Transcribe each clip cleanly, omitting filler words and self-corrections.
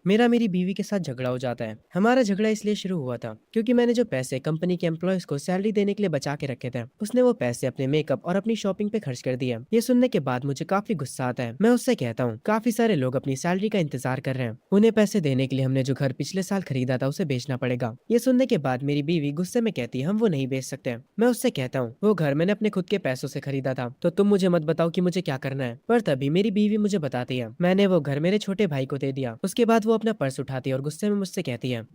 मेरा मेरी बीवी के साथ झगड़ा हो जाता है। हमारा झगड़ा इसलिए शुरू हुआ था क्योंकि मैंने जो पैसे कंपनी के एम्प्लॉयज को सैलरी देने के लिए बचा के रखे थे, उसने वो पैसे अपने मेकअप और अपनी शॉपिंग पे खर्च कर दिया। ये सुनने के बाद मुझे काफी गुस्सा आता है। मैं उससे कहता हूँ काफी सारे लोग अपनी सैलरी का इंतजार कर रहे हैं, उन्हें पैसे देने के लिए हमने जो घर पिछले साल खरीदा था उसे बेचना पड़ेगा। ये सुनने के बाद मेरी बीवी गुस्से में कहती है हम वो नहीं बेच सकते। मैं उससे कहता हूँ वो घर मैंने अपने खुद के पैसों से खरीदा था, तो तुम मुझे मत बताओ कि मुझे क्या करना है। पर तभी मेरी बीवी मुझे बताती है मैंने वो घर मेरे छोटे भाई को दे दिया। उसके बाद वो अपना पर्स उठाती है और गुस्से में मुझसे कहती है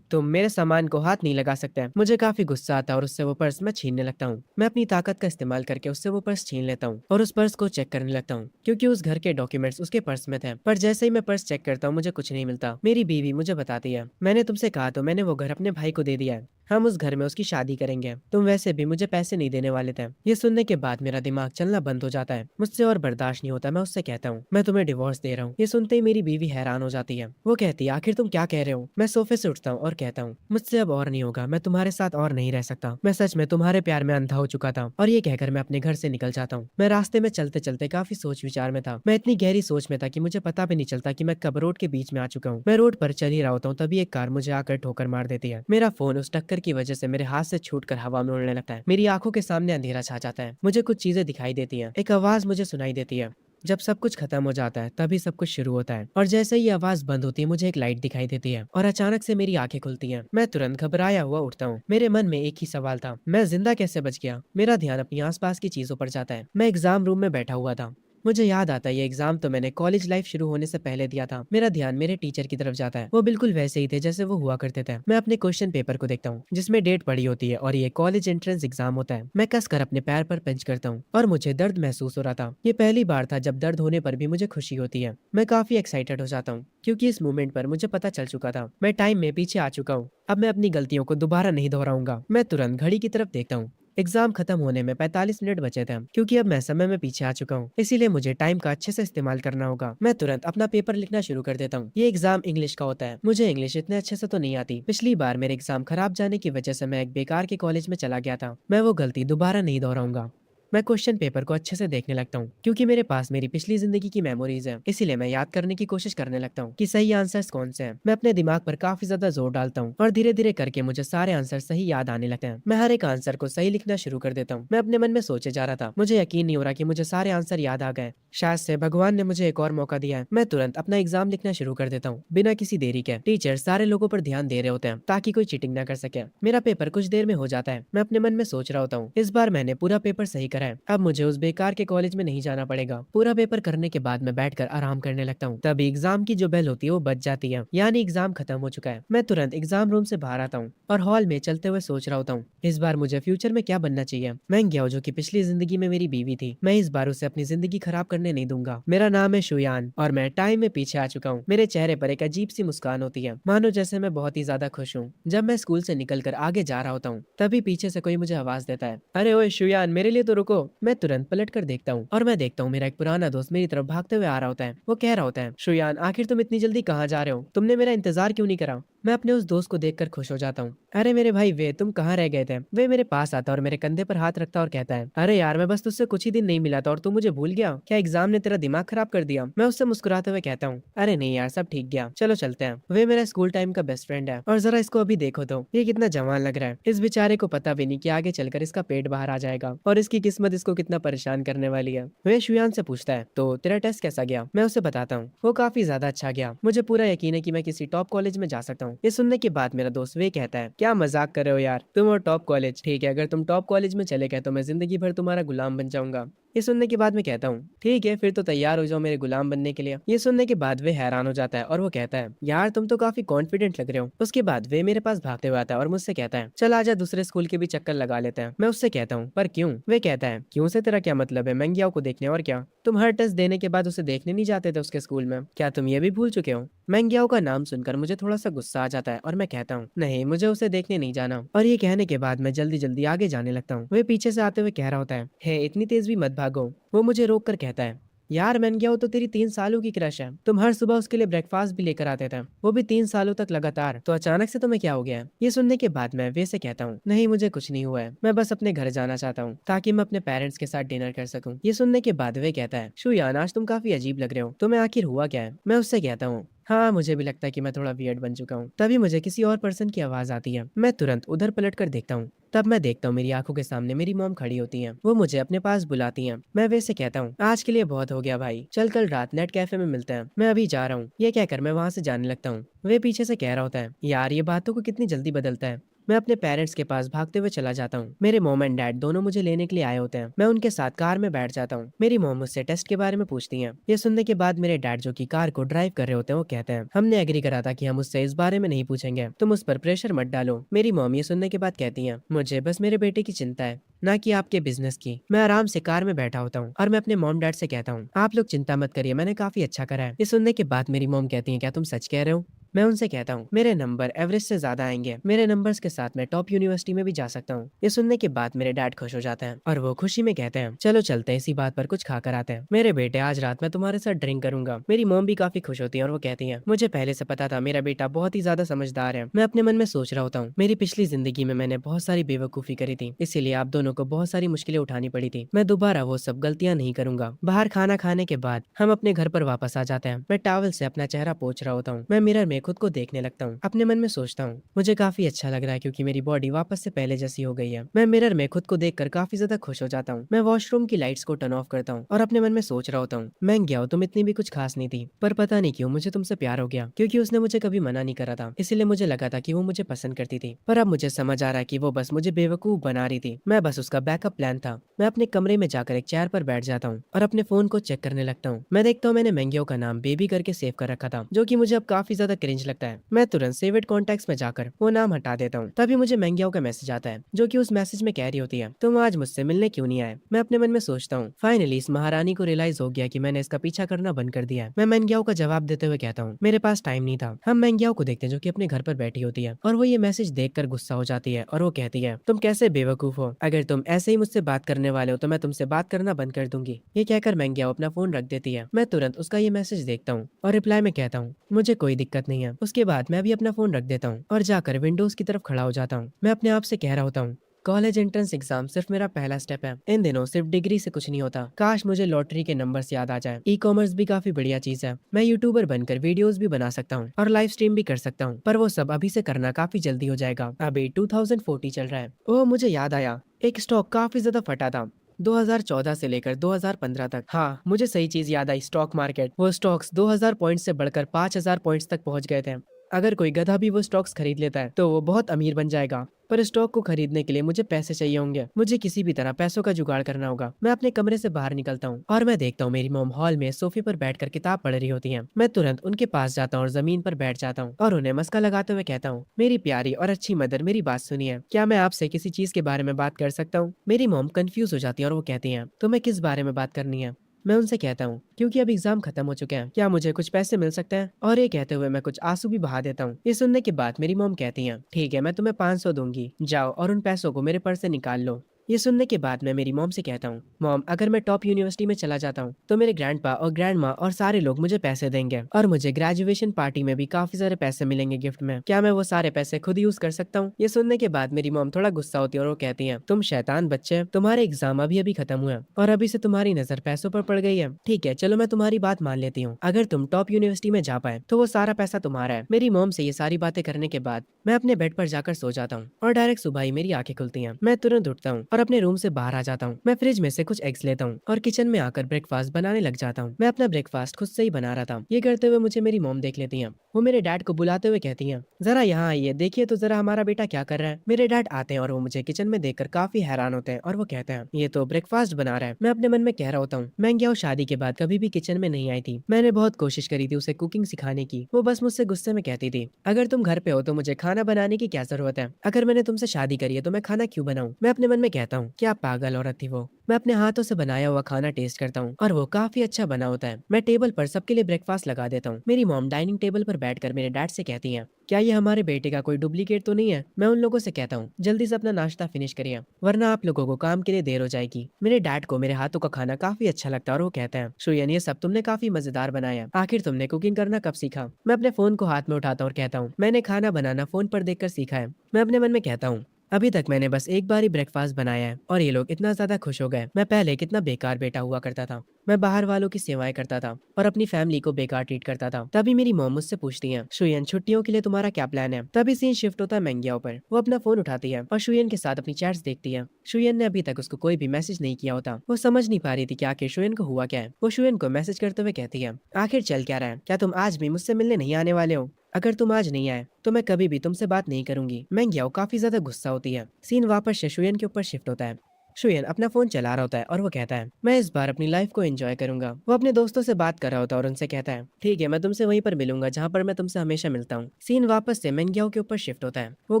तुम मेरे सामान को हाथ नहीं लगा सकते। मुझे काफी गुस्सा आता है और उससे वो पर्स मैं छीनने लगता हूँ। मैं अपनी ताकत का इस्तेमाल करके उससे वो पर्स छीन लेता हूँ और उस पर्स को चेक करने लगता हूँ क्योंकि उस घर के डॉक्यूमेंट्स उसके पर्स में थे। पर जैसे ही मैं पर्स चेक करता हूँ मुझे कुछ नहीं मिलता। मेरी बीवी मुझे बताती है मैंने तुमसे कहा तो मैंने वो घर अपने भाई को दे दिया है, हम उस घर में उसकी शादी करेंगे, तुम वैसे भी मुझे पैसे नहीं देने वाले थे। ये सुनने के बाद मेरा दिमाग चलना बंद हो जाता है, मुझसे और बर्दाश्त नहीं होता। मैं उससे कहता हूँ मैं तुम्हें डिवोर्स दे रहा हूँ। ये सुनते ही मेरी बीवी हैरान हो जाती है। वो कहती है आखिर तुम क्या कह रहे हो। मैं सोफे से उठता हूँ और कहता हूँ मुझसे अब और नहीं होगा, मैं तुम्हारे साथ और नहीं रह सकता। मैं सच में तुम्हारे प्यार में अंधा हो चुका था। और ये कहकर मैं अपने घर से निकल जाता हूँ। मैं रास्ते में चलते चलते काफी सोच विचार में था। मैं इतनी गहरी सोच में था कि मुझे पता भी नहीं चलता कि मैं कब रोड के बीच में आ चुका हूँ। मैं रोड पर चल ही रहा होता हूँ तभी एक कार मुझे आकर ठोकर मार देती है। मेरा फोन उस टक्कर की वजह से मेरे हाथ से छूटकर हवा में उड़ने लगता है। मेरी आंखों के सामने अंधेरा छा जाता है। मुझे कुछ चीजें दिखाई देती हैं। एक आवाज मुझे सुनाई देती है। जब सब कुछ खत्म हो जाता है तभी सब कुछ शुरू होता है। और जैसे ही आवाज बंद होती है मुझे एक लाइट दिखाई देती है और अचानक से मेरी आंखें खुलती हैं। मैं तुरंत घबराया हुआ उठता हूँ। मेरे मन में एक ही सवाल था, मैं जिंदा कैसे बच गया। मेरा ध्यान अपनी आसपास की चीजों पर जाता है। मैं एग्जाम रूम में बैठा हुआ था। मुझे याद आता है ये एग्जाम तो मैंने कॉलेज लाइफ शुरू होने से पहले दिया था। मेरा ध्यान मेरे टीचर की तरफ जाता है। वो बिल्कुल वैसे ही थे जैसे वो हुआ करते थे। मैं अपने क्वेश्चन पेपर को देखता हूँ जिसमें डेट पड़ी होती है और ये कॉलेज एंट्रेंस एग्जाम होता है। मैं कसकर अपने पैर पर पंच करता हूँ और मुझे दर्द महसूस हो रहा था। ये पहली बार था जब दर्द होने पर भी मुझे खुशी होती है। मैं काफी एक्साइटेड हो जाता हूँ क्योंकि इस मोमेंट पर मुझे पता चल चुका था मैं टाइम में पीछे आ चुका हूँ। अब मैं अपनी गलतियों को दोबारा नहीं दोहराऊंगा। मैं तुरंत घड़ी की तरफ देखता हूँ। एग्जाम खत्म होने में 45 मिनट बचे थे क्योंकि अब मैं समय में पीछे आ चुका हूँ, इसीलिए मुझे टाइम का अच्छे से इस्तेमाल करना होगा। मैं तुरंत अपना पेपर लिखना शुरू कर देता हूँ। ये एग्जाम इंग्लिश का होता है। मुझे इंग्लिश इतने अच्छे से तो नहीं आती। पिछली बार मेरे एग्जाम खराब जाने की वजह से मैं एक बेकार के कॉलेज में चला गया था। मैं वो गलती दोबारा नहीं दोहराऊंगा। मैं क्वेश्चन पेपर को अच्छे से देखने लगता हूँ क्योंकि मेरे पास मेरी पिछली जिंदगी की मेमोरीज है, इसीलिए मैं याद करने की कोशिश करने लगता हूँ कि सही आंसर्स कौन से हैं। मैं अपने दिमाग पर काफी ज्यादा जोर डालता हूँ और धीरे धीरे करके मुझे सारे आंसर सही याद आने लगते हैं। मैं हर एक आंसर को सही लिखना शुरू कर देता हूँ। मैं अपने मन में सोचे जा रहा था, मुझे यकीन नहीं हो रहा कि मुझे सारे आंसर याद आ गए। शायद से भगवान ने मुझे एक और मौका दिया है। मैं तुरंत अपना एग्जाम लिखना शुरू कर देता हूँ बिना किसी देरी के। टीचर सारे लोगों पर ध्यान दे रहे होते हैं ताकि कोई चीटिंग ना कर सके। मेरा पेपर कुछ देर में हो जाता है। मैं अपने मन में सोच रहा होता हूँ इस बार मैंने पूरा पेपर सही करा है, अब मुझे उस बेकार के कॉलेज में नहीं जाना पड़ेगा। पूरा पेपर करने के बाद मैं बैठकर आराम करने लगता हूँ। तभी एग्जाम की जो बेल होती है वो बज जाती है, यानी एग्जाम खत्म हो चुका है। मैं तुरंत एग्जाम रूम से बाहर आता हूँ और हॉल में चलते हुए सोच रहा होता हूँ इस बार मुझे फ्यूचर में क्या बनना चाहिए। मैं गया जो कि पिछली जिंदगी में मेरी बीवी थी, मैं इस बार उसे अपनी जिंदगी खराब करने नहीं दूंगा। मेरा नाम है शुयान और मैं टाइम में पीछे आ चुका हूँ। मेरे चेहरे पर एक अजीब सी मुस्कान होती है, मानो जैसे मैं बहुत ही ज्यादा खुश हूँ। जब मैं स्कूल से निकलकर आगे जा रहा होता हूँ तभी पीछे से कोई मुझे आवाज देता है, अरे ओए शुयान, मेरे लिए तो रुको। मैं तुरंत पलट कर देखता हूँ और मैं देखता हूँ मेरा एक पुराना दोस्त मेरी तरफ भागते हुए आ रहा होता है। वो कह रहा होता है, शुयान आखिर तुम इतनी जल्दी कहाँ जा रहे हो, तुमने मेरा इंतजार क्यों नहीं करा। मैं अपने उस दोस्त को देखकर खुश हो जाता हूँ। अरे मेरे भाई वे, तुम कहाँ रह गए थे। वे मेरे पास आता और मेरे कंधे पर हाथ रखता और कहता है, अरे यार मैं बस तुझसे कुछ ही दिन नहीं मिला था और तू मुझे भूल गया क्या, एग्जाम ने तेरा दिमाग खराब कर दिया। मैं उससे मुस्कुराते हुए कहता हूँ, अरे नहीं यार सब ठीक गया, चलो चलते हैं। वे मेरा स्कूल टाइम का बेस्ट फ्रेंड है और जरा इसको अभी देखो तो ये कितना जवान लग रहा है। इस बेचारे को पता भी नहीं कि आगे चलकर इसका पेट बाहर आ जाएगा और इसकी किस्मत इसको कितना परेशान करने वाली है। वे शुयान से पूछता है, तो तेरा टेस्ट कैसा गया। मैं उसे बताता हूँ। वो काफी ज्यादा अच्छा गया, मुझे पूरा यकीन है कि मैं किसी टॉप कॉलेज में जा सकता हूँ। ये सुनने के बाद मेरा दोस्त वे कहता है, क्या मजाक कर रहे हो यार, तुम और टॉप कॉलेज, ठीक है अगर तुम टॉप कॉलेज में चले गए तो मैं जिंदगी भर तुम्हारा गुलाम बन जाऊंगा। ये सुनने के बाद मैं कहता हूँ, ठीक है फिर तो तैयार हो जाओ मेरे गुलाम बनने के लिए। ये सुनने के बाद वे हैरान हो जाता है और वो कहता है, यार तुम तो काफी कॉन्फिडेंट लग रहे हो। उसके बाद वे मेरे पास भागते हुए आता है और मुझसे कहता है, चल आजा दूसरे स्कूल के भी चक्कर लगा लेते हैं। मैं उससे कहता हूँ, पर क्यों। वे कहता है, क्यों से तेरा क्या मतलब है, मैं को देखने और क्या, तुम हर टेस्ट देने के बाद उसे देखने नहीं जाते थे उसके स्कूल में, क्या तुम ये भी भूल चुके हो। मैंगियाओ का नाम सुनकर मुझे थोड़ा सा गुस्सा आ जाता है और मैं कहता हूँ, नहीं मुझे उसे देखने नहीं जाना। और ये कहने के बाद मैं जल्दी जल्दी आगे जाने लगता हूँ। वे पीछे से आते हुए कह रहा होता है, हे इतनी तेज भी मत भागो। वो मुझे रोक कर कहता है, यार मैंगियाओ तो तेरी 3 सालों की क्रश है, तुम हर सुबह उसके लिए ब्रेकफास्ट भी लेकर आते थे, वो भी 3 सालों तक लगातार, तो अचानक से तुम्हें क्या हो गया है। ये सुनने के बाद मैं वे से कहता हूँ, नहीं मुझे कुछ नहीं हुआ है, मैं बस अपने घर जाना चाहता हूँ ताकि मैं अपने पेरेंट्स के साथ डिनर कर सकूँ। ये सुनने के बाद वे कहता है, शुयान आज तुम काफी अजीब लग रहे हो, तुम्हें आखिर हुआ क्या है। मैं उससे कहता हूँ, हाँ, मुझे भी लगता है कि मैं थोड़ा वियर्ड बन चुका हूँ। तभी मुझे किसी और पर्सन की आवाज़ आती है। मैं तुरंत उधर पलट कर देखता हूँ। तब मैं देखता हूँ मेरी आंखों के सामने मेरी मॉम खड़ी होती हैं। वो मुझे अपने पास बुलाती हैं। मैं वैसे कहता हूँ, आज के लिए बहुत हो गया भाई। चल कल रात नेट कैफे में मिलते हैं। मैं अभी जा रहा हूँ। ये कहकर मैं वहाँ से जाने लगता हूँ। वे पीछे से कह रहा होता है, यार ये बातों को कितनी जल्दी बदलता है। मैं अपने पेरेंट्स के पास भागते हुए चला जाता हूँ। मेरे मॉम एंड डैड दोनों मुझे लेने के लिए आए होते हैं। मैं उनके साथ कार में बैठ जाता हूँ। मेरी मॉम मुझसे टेस्ट के बारे में पूछती हैं। ये सुनने के बाद मेरे डैड जो कि कार को ड्राइव कर रहे होते हैं वो कहते हैं, हमने एग्री करा था कि हम उससे इस बारे में नहीं पूछेंगे, तुम उस पर प्रेशर मत डालो। मेरी मॉम ये सुनने के बाद कहती हैं, मुझे बस मेरे बेटे की चिंता है, ना कि आपके बिजनेस की। मैं आराम से कार में बैठा होता हूँ और मैं अपने मॉम डैड से कहता हूँ, आप लोग चिंता मत करिए, मैंने काफी अच्छा करा है। ये सुनने के बाद मेरी मॉम कहती है, क्या तुम सच कह रहे हो? मैं उनसे कहता हूँ, मेरे नंबर एवरेज से ज्यादा आएंगे, मेरे नंबर्स के साथ मैं टॉप यूनिवर्सिटी में भी जा सकता हूँ। ये सुनने के बाद मेरे डैड खुश हो जाते हैं और वो खुशी में कहते हैं, चलो चलते हैं, इसी बात पर कुछ खा कर आते हैं। मेरे बेटे, आज रात मैं तुम्हारे साथ ड्रिंक करूंगा। मेरी मॉम भी काफी खुश होती है और वो कहती है, मुझे पहले से पता था मेरा बेटा बहुत ही ज्यादा समझदार है। मैं अपने मन में सोच रहा होता हूँ, मेरी पिछली जिंदगी में मैंने बहुत सारी बेवकूफी करी थी, इसीलिए आप दोनों को बहुत सारी मुश्किलें उठानी पड़ी थी। मैं दोबारा वो सब गलतियां नहीं करूंगा। बाहर खाना खाने के बाद हम अपने घर पर वापस आ जाते हैं। मैं टॉवल से अपना चेहरा पोंछ रहा होता हूँ। मैं मिरर में खुद को देखने लगता हूँ। अपने मन में सोचता हूँ, मुझे काफी अच्छा लग रहा है क्योंकि मेरी बॉडी वापस से पहले जैसी हो गई है। मैं मिरर में खुद को देखकर काफी ज्यादा खुश हो जाता हूँ। मैं वॉशरूम की लाइट्स को टर्न ऑफ करता हूँ और अपने मन में सोच रहा होता हूँ, मैं क्या हो, तुम इतनी भी कुछ खास नहीं थी, पर पता नहीं क्यों मुझे तुमसे प्यार हो गया, क्योंकि उसने मुझे कभी मना नहीं करा था, इसीलिए मुझे लगा था कि वो मुझे पसंद करती थी। पर अब मुझे समझ आ रहा है कि वो बस मुझे बेवकूफ बना रही थी। मैं बस उसका बैकअप प्लान था। मैं अपने कमरे में जाकर एक चेयर पर बैठ जाता हूँ और अपने फोन को चेक करने लगता हूँ। मैं देखता हूँ मैंने मैंगियो का नाम बेबी करके सेव कर रखा था, जो कि मुझे अब काफी ज्यादा क्रिंज लगता है। मैं तुरंत सेवेड कॉन्टेक्ट्स में जाकर वो नाम हटा देता हूँ। तभी मुझे मैंगियो का मैसेज आता है, जो कि उस मैसेज में कह रही होती है, तुम आज मुझसे मिलने क्यों नहीं आए? मैं अपने मन में सोचता हूँ, फाइनली इस महारानी को रियलाइज हो गया कि मैंने इसका पीछा करना बंद कर दिया है। मैं मैंगियो का जवाब देते हुए कहता हूँ, मेरे पास टाइम नहीं था। हम मैंगियो को देखते हैं जो कि अपने घर पर बैठी होती है और वो ये मैसेज देखकर गुस्सा हो जाती है और वो कहती है, तुम कैसे बेवकूफ हो, अगर तुम ऐसे ही मुझसे बात करने वाले हो तो मैं तुमसे बात करना बंद कर दूंगी। ये कहकर मैंगियो अपना फोन रख देती है। मैं तुरंत उसका ये मैसेज देखता हूँ और रिप्लाई में कहता हूँ, मुझे कोई दिक्कत नहीं है। उसके बाद मैं भी अपना फोन रख देता हूँ और जाकर विंडोज की तरफ खड़ा हो जाता हूँ। मैं अपने आप से कह रहा होता हूँ, कॉलेज एंट्रेंस एग्जाम सिर्फ मेरा पहला स्टेप है। इन दिनों सिर्फ डिग्री से कुछ नहीं होता। काश मुझे लॉटरी के नंबर्स याद आ जाए। ई कॉमर्स भी काफी बढ़िया चीज है। मैं यूट्यूबर बनकर वीडियोस भी बना सकता हूँ और लाइव स्ट्रीम भी कर सकता हूँ, पर वो सब अभी से करना काफी जल्दी हो जाएगा। अभी 2040 चल रहा है। ओह, मुझे याद आया, एक स्टॉक काफी ज्यादा फटा था 2014 से लेकर 2015 तक। हाँ, मुझे सही चीज याद आई, स्टॉक मार्केट। वो स्टॉक्स 2000 पॉइंट्स से बढ़कर 5000 पॉइंट्स तक पहुंच गए थे। अगर कोई गधा भी वो स्टॉक्स खरीद लेता है तो वो बहुत अमीर बन जाएगा। पर स्टॉक को खरीदने के लिए मुझे पैसे चाहिए होंगे। मुझे किसी भी तरह पैसों का जुगाड़ करना होगा। मैं अपने कमरे से बाहर निकलता हूँ और मैं देखता हूँ मेरी मॉम हॉल में सोफे पर बैठकर किताब पढ़ रही होती हैं। मैं तुरंत उनके पास जाता हूँ और जमीन पर बैठ जाता हूँ और उन्हें मस्का लगाते हुए कहता हूँ, मेरी प्यारी और अच्छी मदर, मेरी बात सुनिए, क्या मैं आपसे किसी चीज के बारे में बात कर सकता हूँ? मेरी मॉम कंफ्यूज हो जाती है और वो कहती है, तुम्हें किस बारे में बात करनी है? मैं उनसे कहता हूँ, क्योंकि अब एग्जाम खत्म हो चुके हैं, क्या मुझे कुछ पैसे मिल सकते हैं? और ये कहते हुए मैं कुछ आंसू भी बहा देता हूँ। ये सुनने के बाद मेरी मॉम कहती हैं, ठीक है, मैं तुम्हें 500 दूंगी, जाओ और उन पैसों को मेरे पर्स से निकाल लो। ये सुनने के बाद मैं मेरी मॉम से कहता हूँ, मॉम, अगर मैं टॉप यूनिवर्सिटी में चला जाता हूँ तो मेरे ग्रैंडपा और ग्रैंड माँ और सारे लोग मुझे पैसे देंगे और मुझे ग्रेजुएशन पार्टी में भी काफी सारे पैसे मिलेंगे गिफ्ट में। क्या मैं वो सारे पैसे खुद यूज कर सकता हूँ? ये सुनने के बाद मेरी मॉम थोड़ा गुस्सा होती है और वो कहती है, तुम शैतान बच्चे, तुम्हारे एग्जाम अभी अभी खत्म हुए और अभी से तुम्हारी नजर पैसों पर पड़ गई है। ठीक है, चलो मैं तुम्हारी बात मान लेती हूँ। अगर तुम टॉप यूनिवर्सिटी में जा पाए तो वो सारा पैसा तुम्हारा है। मेरी मॉम से ये सारी बातें करने के बाद मैं अपने बेड पर जाकर सो जाता हूँ और डायरेक्ट सुबह ही मेरी आंखें खुलती हैं। मैं तुरंत उठता हूँ और अपने रूम से बाहर आ जाता हूँ। मैं फ्रिज में से कुछ एग्स लेता हूँ और किचन में आकर ब्रेकफास्ट बनाने लग जाता हूँ। मैं अपना ब्रेकफास्ट खुद से ही बना रहा था। ये करते हुए मुझे मेरी मॉम देख लेती हैं। वो मेरे डैड को बुलाते हुए कहती हैं, जरा यहाँ आइए, देखिए तो जरा हमारा बेटा क्या कर रहा है। मेरे डैड आते हैं और वो मुझे किचन में देखकर काफी हैरान होते हैं और वो कहते हैं, ये तो ब्रेकफास्ट बना रहा है। मैं अपने मन में कह रहा होता हूँ, मैं क्या शादी के बाद कभी भी किचन में नहीं आई थी। मैंने बहुत कोशिश करी थी उसे कुकिंग सिखाने की, वो बस मुझसे गुस्से में कहती थी, अगर तुम घर पे हो तो मुझे खाना बनाने की क्या जरूरत है? अगर मैंने तुमसे शादी करी है तो मैं खाना क्यों बनाऊं? मैं अपने मन में कहता हूँ, क्या पागल औरत थी वो। मैं अपने हाथों से बनाया हुआ खाना टेस्ट करता हूँ और वो काफी अच्छा बना होता है। मैं टेबल पर सबके लिए ब्रेकफास्ट लगा देता हूँ। मेरी मॉम डाइनिंग टेबल पर बैठकर मेरे डैड से कहती हैं, क्या ये हमारे बेटे का कोई डुप्लीकेट तो नहीं है? मैं उन लोगों से कहता हूँ, जल्दी से अपना नाश्ता फिनिश करिए वरना आप लोगों को काम के लिए देर हो जाएगी। मेरे डैड को मेरे हाथों का खाना काफी अच्छा लगता है और वो कहते हैं, शुयन, ये सब तुमने काफी मजेदार बनाया। आखिर तुमने कुकिंग करना कब सीखा? मैं अपने फोन को हाथ में उठाता हूँ और कहता हूँ, मैंने खाना बनाना फोन पर देखकर सीखा है। मैं अपने मन में कहता हूँ, अभी तक मैंने बस एक बार ही ब्रेकफास्ट बनाया है और ये लोग इतना ज्यादा खुश हो गए। मैं पहले कितना बेकार बेटा हुआ करता था। मैं बाहर वालों की सेवाएं करता था और अपनी फैमिली को बेकार ट्रीट करता था। तभी मेरी मॉम मुझसे पूछती है, शुयन छुट्टियों के लिए तुम्हारा क्या प्लान है? तभी सीन शिफ्ट होता है मैंगियाओ पर। वो अपना फोन उठाती है और शुयन के साथ अपनी चैट्स देखती है। शुयन ने अभी तक उसको कोई भी मैसेज नहीं किया होता। वो समझ नहीं पा रही थी कि आखिर शुयन को हुआ क्या है। वो शुयन को मैसेज करते हुए कहती है, आखिर चल क्या रहा है? क्या तुम आज भी मुझसे मिलने नहीं आने वाले हो? अगर तुम आज नहीं आए तो मैं कभी भी तुमसे बात नहीं करूंगी। मैंगियाओ काफी ज्यादा गुस्सा होती है। सीन वापस से शुयन के ऊपर शिफ्ट होता है। शुयन अपना फोन चला रहा होता है और वो कहता है, मैं इस बार अपनी लाइफ को एंजॉय करूंगा। वो अपने दोस्तों से बात कर रहा होता है और उनसे कहता है, ठीक है, मैं तुमसे वहीं पर मिलूंगा जहाँ पर मैं तुमसे हमेशा मिलता हूँ। सीन वापस से मेंगियाओ के ऊपर शिफ्ट होता है। वो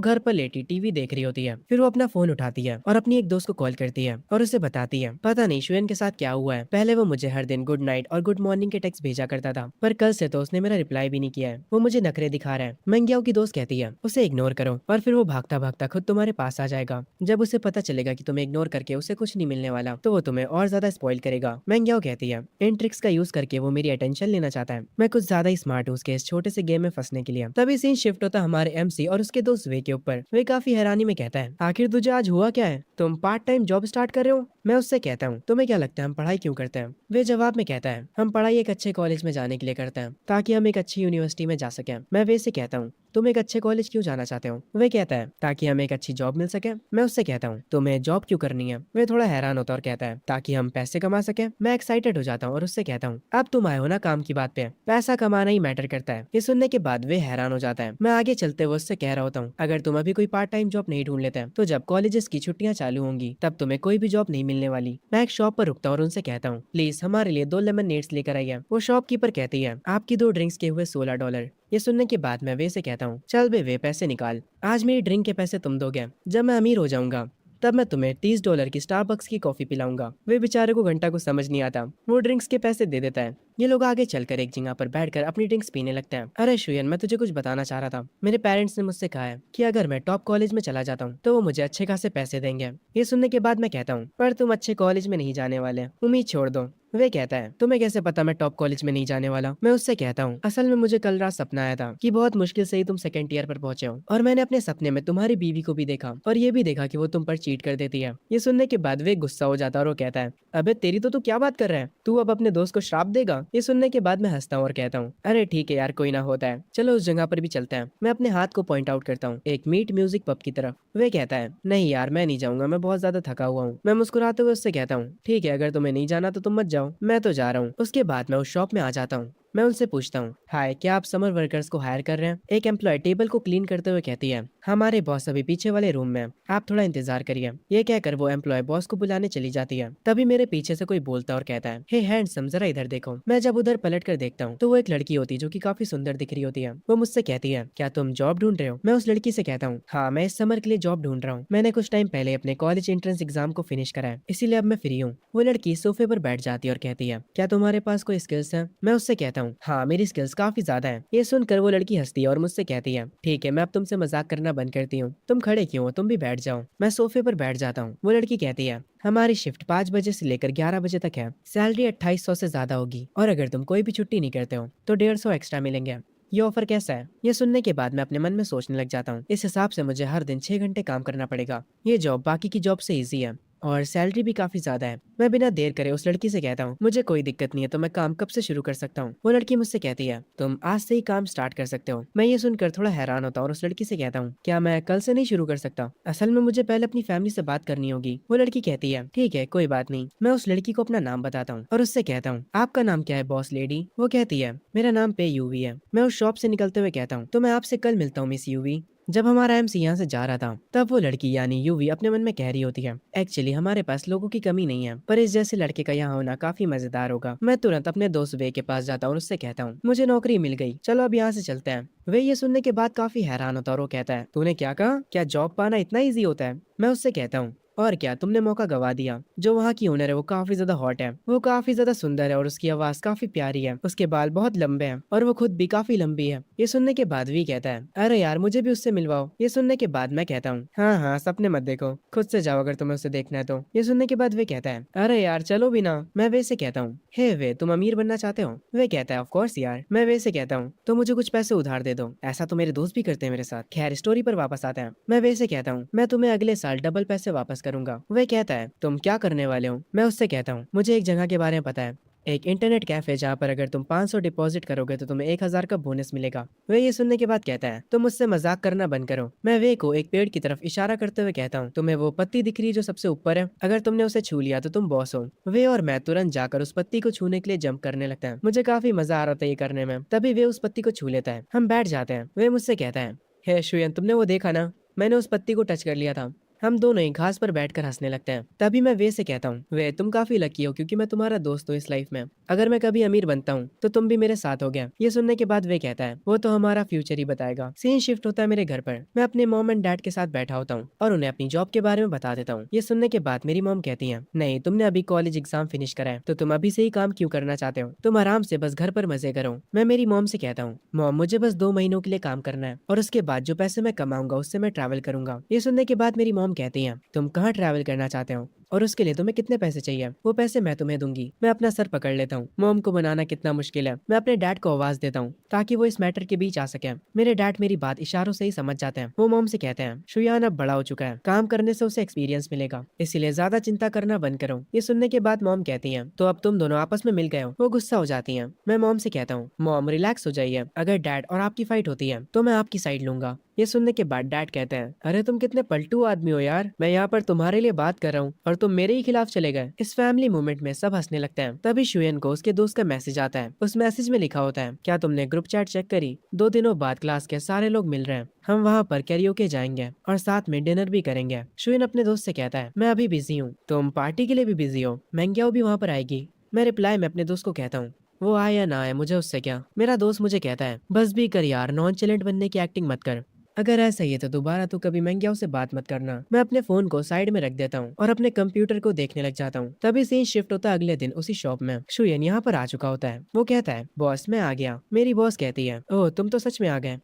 घर पर लेटी टीवी देख रही होती है। फिर वो अपना फोन उठाती है और अपनी एक दोस्त को कॉल करती है और उसे बताती है, पता नहीं शुयन के साथ क्या हुआ है। पहले वो मुझे हर दिन गुड नाइट और गुड मॉर्निंग के टेक्स्ट भेजा करता था, पर कल से तो उसने मेरा रिप्लाई भी नहीं किया है। वो मुझे नखरे दिखा रहा है। मेंगियाओ की दोस्त कहती है, उसे इग्नोर करो और फिर वो भागता भागता खुद तुम्हारे पास आ जाएगा। जब उसे पता चलेगा कि तुम्हें इग्नोर करके उसे कुछ नहीं मिलने वाला तो वो तुम्हें और ज्यादा स्पॉइल करेगा। मेंगियाओ कहती है, इन ट्रिक्स का यूज करके वो मेरी अटेंशन लेना चाहता है। मैं कुछ ज्यादा ही स्मार्ट हूँ उसके इस छोटे से गेम में फंसने के लिए। तभी सीन शिफ्ट होता हमारे एमसी और उसके दोस्त वे के ऊपर। वे काफी हैरानी में कहता है, आखिर तुझे आज हुआ क्या है? तुम पार्ट टाइम जॉब स्टार्ट कर रहे हो? मैं उससे कहता हूँ, तुम्हें क्या लगता है हम पढ़ाई क्यों करते हैं? वे जवाब में कहता है, हम पढ़ाई एक अच्छे कॉलेज में जाने के लिए करते हैं ताकि हम एक अच्छी यूनिवर्सिटी में जा सकें। मैं वे से कहता हूँ, तुम एक अच्छे कॉलेज क्यों जाना चाहते हो? वे कहता है, ताकि हमें एक अच्छी जॉब मिल सके। मैं उससे कहता हूँ, तुम्हें जॉब क्यों करनी है? वे थोड़ा हैरान होता है और कहता है, ताकि हम पैसे कमा सके। मैं एक्साइटेड हो जाता हूँ और उससे कहता हूँ, अब तुम आए हो ना काम की बात पे, पैसा कमाना ही मैटर करता है। ये सुनने के बाद वे हैरान हो जाता है। मैं आगे चलते हुए उससे कह रहा होता हूँ, अगर तुम अभी कोई पार्ट टाइम जॉब नहीं ढूंढ लेते तो जब कॉलेजेस की छुट्टियां चालू होंगी तब तुम्हें कोई भी जॉब नहीं मिलने वाली। मैं एक शॉप पर रुकता हूँ और उनसे कहता हूँ, प्लीज हमारे लिए 2 लेमन लेकर आइए। वो शॉपकीपर कहती है, आपकी 2 ड्रिंक्स के हुए $16। ये सुनने के बाद मैं वे से कहता हूँ, चल बे वे पैसे निकाल, आज मेरी ड्रिंक के पैसे तुम दोगे। जब मैं अमीर हो जाऊंगा तब मैं तुम्हें $30 की स्टारबक्स की कॉफी पिलाऊंगा। वे बेचारे को घंटा को समझ नहीं आता। वो ड्रिंक्स के पैसे दे देता है। ये लोग आगे चलकर एक जगह पर बैठकर अपनी ड्रिंक्स पीने लगते हैं। अरे शुयन, मैं तुझे कुछ बताना चाह रहा था। मेरे पेरेंट्स ने मुझसे कहा है कि अगर मैं टॉप कॉलेज में चला जाता हूँ तो वो मुझे अच्छे खासे पैसे देंगे। ये सुनने के बाद मैं कहता हूँ, पर तुम अच्छे कॉलेज में नहीं जाने वाले, उम्मीद छोड़ दो। वे कहता है, तुम्हें कैसे पता मैं टॉप कॉलेज में नहीं जाने वाला? मैं उससे कहता हूँ, असल में मुझे कल रात सपना आया था कि बहुत मुश्किल से ही तुम सेकंड ईयर पर पहुंचे हो और मैंने अपने सपने में तुम्हारी बीवी को भी देखा और ये भी देखा कि वो तुम पर चीट कर देती है। ये सुनने के बाद वे गुस्सा हो जाता है और वो कहता है, अबे तेरी तो तू क्या बात कर रहा है? तू अब अपने दोस्त को श्राप देगा? ये सुनने के बाद मैं हंसता हूँ और कहता हूँ, अरे ठीक है यार, कोई ना होता है, चलो उस जगह पर भी चलते हैं। मैं अपने हाथ को पॉइंट आउट करता हूँ एक मीट म्यूजिक पब की तरफ। वे कहता है, नहीं यार मैं नहीं जाऊंगा, मैं बहुत ज्यादा थका हुआ हूँ। मैं मुस्कुराते हुए उससे कहता हूँ, ठीक है, अगर तुम्हें नहीं जाना तो तुम मत जाओ, मैं तो जा रहा हूँ। उसके बाद मैं उस शॉप में आ जाता हूँ। मैं उनसे पूछता हूँ, हाय, क्या आप समर वर्कर्स को हायर कर रहे हैं? एक एम्प्लॉय टेबल को क्लीन करते हुए कहती है, हमारे बॉस अभी पीछे वाले रूम में, आप थोड़ा इंतजार करिए। ये कहकर वो एम्प्लॉय बॉस को बुलाने चली जाती है। तभी मेरे पीछे से कोई बोलता और कहता है, हे हैंडसम, जरा इधर देखो। मैं जब उधर पलट कर देखता हूँ तो वो एक लड़की होती है जो कि काफी सुंदर दिख रही होती है। वो मुझसे कहती है, क्या तुम जॉब ढूंढ रहे हो? मैं उस लड़की से कहता हूँ, हाँ, मैं इस समर के लिए जॉब ढूंढ रहा हूँ। मैंने कुछ टाइम पहले अपने कॉलेज एंट्रेंस एग्जाम को फिनिश करा है, इसीलिए अब मैं फ्री हूँ। वो लड़की सोफे पर बैठ जाती है और कहती है, क्या तुम्हारे पास कोई स्किल्स है? मैं उससे कहता हूँ, हाँ, मेरी स्किल्स काफी ज्यादा है। ये सुनकर वो लड़की हंसती है और मुझसे कहती है, ठीक है, मैं अब तुमसे मजाक करना बंद करती हूँ, तुम खड़े क्यों हो, तुम भी बैठ जाओ। मैं सोफे पर बैठ जाता हूँ। वो लड़की कहती है, हमारी शिफ्ट 5 बजे से लेकर 11 बजे तक है, सैलरी 2800 से ज्यादा होगी और अगर तुम कोई भी छुट्टी नहीं करते हो तो 150 एक्स्ट्रा मिलेंगे। ये ऑफर कैसा है? ये सुनने के बाद मैं अपने मन में सोचने लग जाता हूँ, इस हिसाब से मुझे हर दिन 6 घंटे काम करना पड़ेगा। ये जॉब बाकी की जॉब से इजी है और सैलरी भी काफी ज्यादा है। मैं बिना देर करे उस लड़की से कहता हूँ, मुझे कोई दिक्कत नहीं है, तो मैं काम कब से शुरू कर सकता हूँ? वो लड़की मुझसे कहती है, तुम आज से ही काम स्टार्ट कर सकते हो। मैं ये सुनकर थोड़ा हैरान होता हूँ और उस लड़की से कहता हूँ, क्या मैं कल से नहीं शुरू कर सकता? असल में मुझे पहले अपनी फैमिली से बात करनी होगी। वो लड़की कहती है, ठीक है, कोई बात नहीं। मैं उस लड़की को अपना नाम बताता हूँ और उससे कहता हूँ, आपका नाम क्या है बॉस लेडी? वो कहती है, मेरा नाम पे यूवी है। मैं उस शॉप से निकलते हुए कहता हूँ, तो मैं आपसे कल मिलता हूँ मिस यूवी। जब हमारा एमसी यहाँ से जा रहा था तब वो लड़की यानी यूवी अपने मन में कह रही होती है, एक्चुअली हमारे पास लोगों की कमी नहीं है, पर इस जैसे लड़के का यहाँ होना काफी मजेदार होगा। मैं तुरंत अपने दोस्त वे के पास जाता हूँ और उससे कहता हूँ, मुझे नौकरी मिल गई, चलो अब यहाँ से चलते हैं। वे ये सुनने के बाद काफी हैरान होता है और वो कहता है, तूने क्या कहा? क्या जॉब पाना इतना ईजी होता है? मैं उससे कहता हूँ, और क्या, तुमने मौका गवा दिया। जो वहाँ की ओनर है वो काफी ज्यादा हॉट है, वो काफी ज्यादा सुंदर है और उसकी आवाज काफी प्यारी है। उसके बाल बहुत लंबे हैं और वो खुद भी काफी लंबी है। ये सुनने के बाद वी कहता है, अरे यार मुझे भी उससे मिलवाओ। ये सुनने के बाद मैं कहता हूँ, हाँ हाँ, सपने मत देखो, खुद से जाओ अगर तुम्हें उसे देखना है तो। ये सुनने के बाद वे कहता है, अरे यार चलो भी ना। मैं वे से कहता हूँ, हे वे, तुम अमीर बनना चाहते हो? वे कहता है, ऑफ कोर्स यार। मैं वे से कहता हूँ, तो मुझे कुछ पैसे उधार दे दो। ऐसा तो मेरे दोस्त भी करते हैं मेरे साथ। खैर, स्टोरी पर वापस आते हैं। मैं वे से कहता हूँ, मैं तुम्हें अगले साल डबल पैसे वापस करूंगा। वे कहता है, तुम क्या करने वाले हो? मैं उससे कहता हूँ, मुझे एक जगह के बारे में पता है, एक इंटरनेट कैफे जहाँ पर अगर तुम 500 डिपॉजिट करोगे तो तुम्हें 1000 का बोनस मिलेगा। वे ये सुनने के बाद कहता है, तुम मुझसे मजाक करना बंद करो। मैं वे को एक पेड़ की तरफ इशारा करते हुए कहता हूँ, तुम्हें वो पत्ती दिख रही है जो सबसे ऊपर है? अगर तुमने उसे छू लिया तो तुम बॉस हो। वे और मैं तुरंत जाकर उस पत्ती को छूने के लिए जंप करने लगता है। मुझे काफी मजा आ रहा था ये करने में। तभी वे उस पत्ती को छू लेता है। हम बैठ जाते हैं। वे मुझसे कहता है, हे शुयन, तुमने वो देखा ना? मैंने उस पत्ती को टच कर लिया था। हम दोनों ही घास पर बैठकर हंसने लगते हैं। तभी मैं वे से कहता हूँ, वे, तुम काफी लकी हो क्योंकि मैं तुम्हारा दोस्त हूँ इस लाइफ में। अगर मैं कभी अमीर बनता हूँ तो तुम भी मेरे साथ हो गया। ये सुनने के बाद वे कहता है, वो तो हमारा फ्यूचर ही बताएगा। सीन शिफ्ट होता है मेरे घर पर। मैं अपने मॉम एंड डैड के साथ बैठा होता हूँ और उन्हें अपनी जॉब के बारे में बता देता हूँ। ये सुनने के बाद मेरी मॉम कहती है, नहीं, तुमने अभी कॉलेज एग्जाम फिनिश करा है तो तुम अभी से ही काम क्यों करना चाहते हो? तुम आराम से बस घर पर मजे करो। मैं मेरी मॉम से कहता हूँ, मॉम, मुझे बस 2 महीनों के लिए काम करना है और उसके बाद जो पैसे मैं कमाऊंगा उससे मैं ट्रैवल करूंगा। ये सुनने के बाद मेरी मॉम कहती है, तुम कहाँ ट्रैवल करना चाहते हो और उसके लिए तुम्हें कितने पैसे चाहिए? वो पैसे मैं तुम्हें दूंगी। मैं अपना सर पकड़ लेता हूँ। मॉम को बनाना कितना मुश्किल है। मैं अपने डैड को आवाज देता हूँ ताकि वो इस मैटर के बीच आ सके। मेरे डैड मेरी बात इशारों से ही समझ जाते हैं। वो मॉम से कहते हैं, शुयान अब बड़ा हो चुका है, काम करने से उसे एक्सपीरियंस मिलेगा, इसीलिए ज्यादा चिंता करना बंद करो। ये सुनने के बाद मॉम कहती है, तो अब तुम दोनों आपस में मिल गए हो? वो गुस्सा हो जाती है। मैं मॉम से कहता हूँ, मॉम रिलैक्स हो जाइए, अगर डैड और आपकी फाइट होती है तो मैं आपकी साइड लूंगा। ये सुनने के बाद डैड कहते हैं, अरे तुम कितने पलटू आदमी हो यार, मैं यहाँ पर तुम्हारे लिए बात कर रहा हूँ और तुम मेरे ही खिलाफ चले गए। इस फैमिली मूवमेंट में सब हंसने लगते हैं। तभी शुयन को उसके दोस्त का मैसेज आता है। उस मैसेज में लिखा होता है, क्या तुमने ग्रुप चैट चेक करी? 2 दिनों बाद क्लास के सारे लोग मिल रहे हैं, हम वहाँ पर कैरियोके जाएंगे और साथ में डिनर भी करेंगे। शुयन अपने दोस्त से कहता है, मैं अभी बिजी हूँ, तुम पार्टी के लिए भी बिजी हो? मैंग्याओ भी वहाँ पर आएगी? मैं रिप्लाई में अपने दोस्त को कहता हूँ, वो आए या ना आए मुझे उससे क्या। मेरा दोस्त मुझे कहता है, बस भी कर यार, नॉन चैलेंट बनने की एक्टिंग मत कर। अगर ऐसा ही है तो दोबारा तो कभी महंगियाओं से बात मत करना। मैं अपने फोन को साइड में रख देता हूँ और अपने कंप्यूटर को देखने लग जाता हूँ। तभी सीन शिफ्ट होता है अगले दिन उसी शॉप में। शुयन यहाँ पर आ चुका होता है। वो कहता है, बॉस मैं आ गया। मेरी बॉस कहती है, ओह तुम तो सच में आ गए।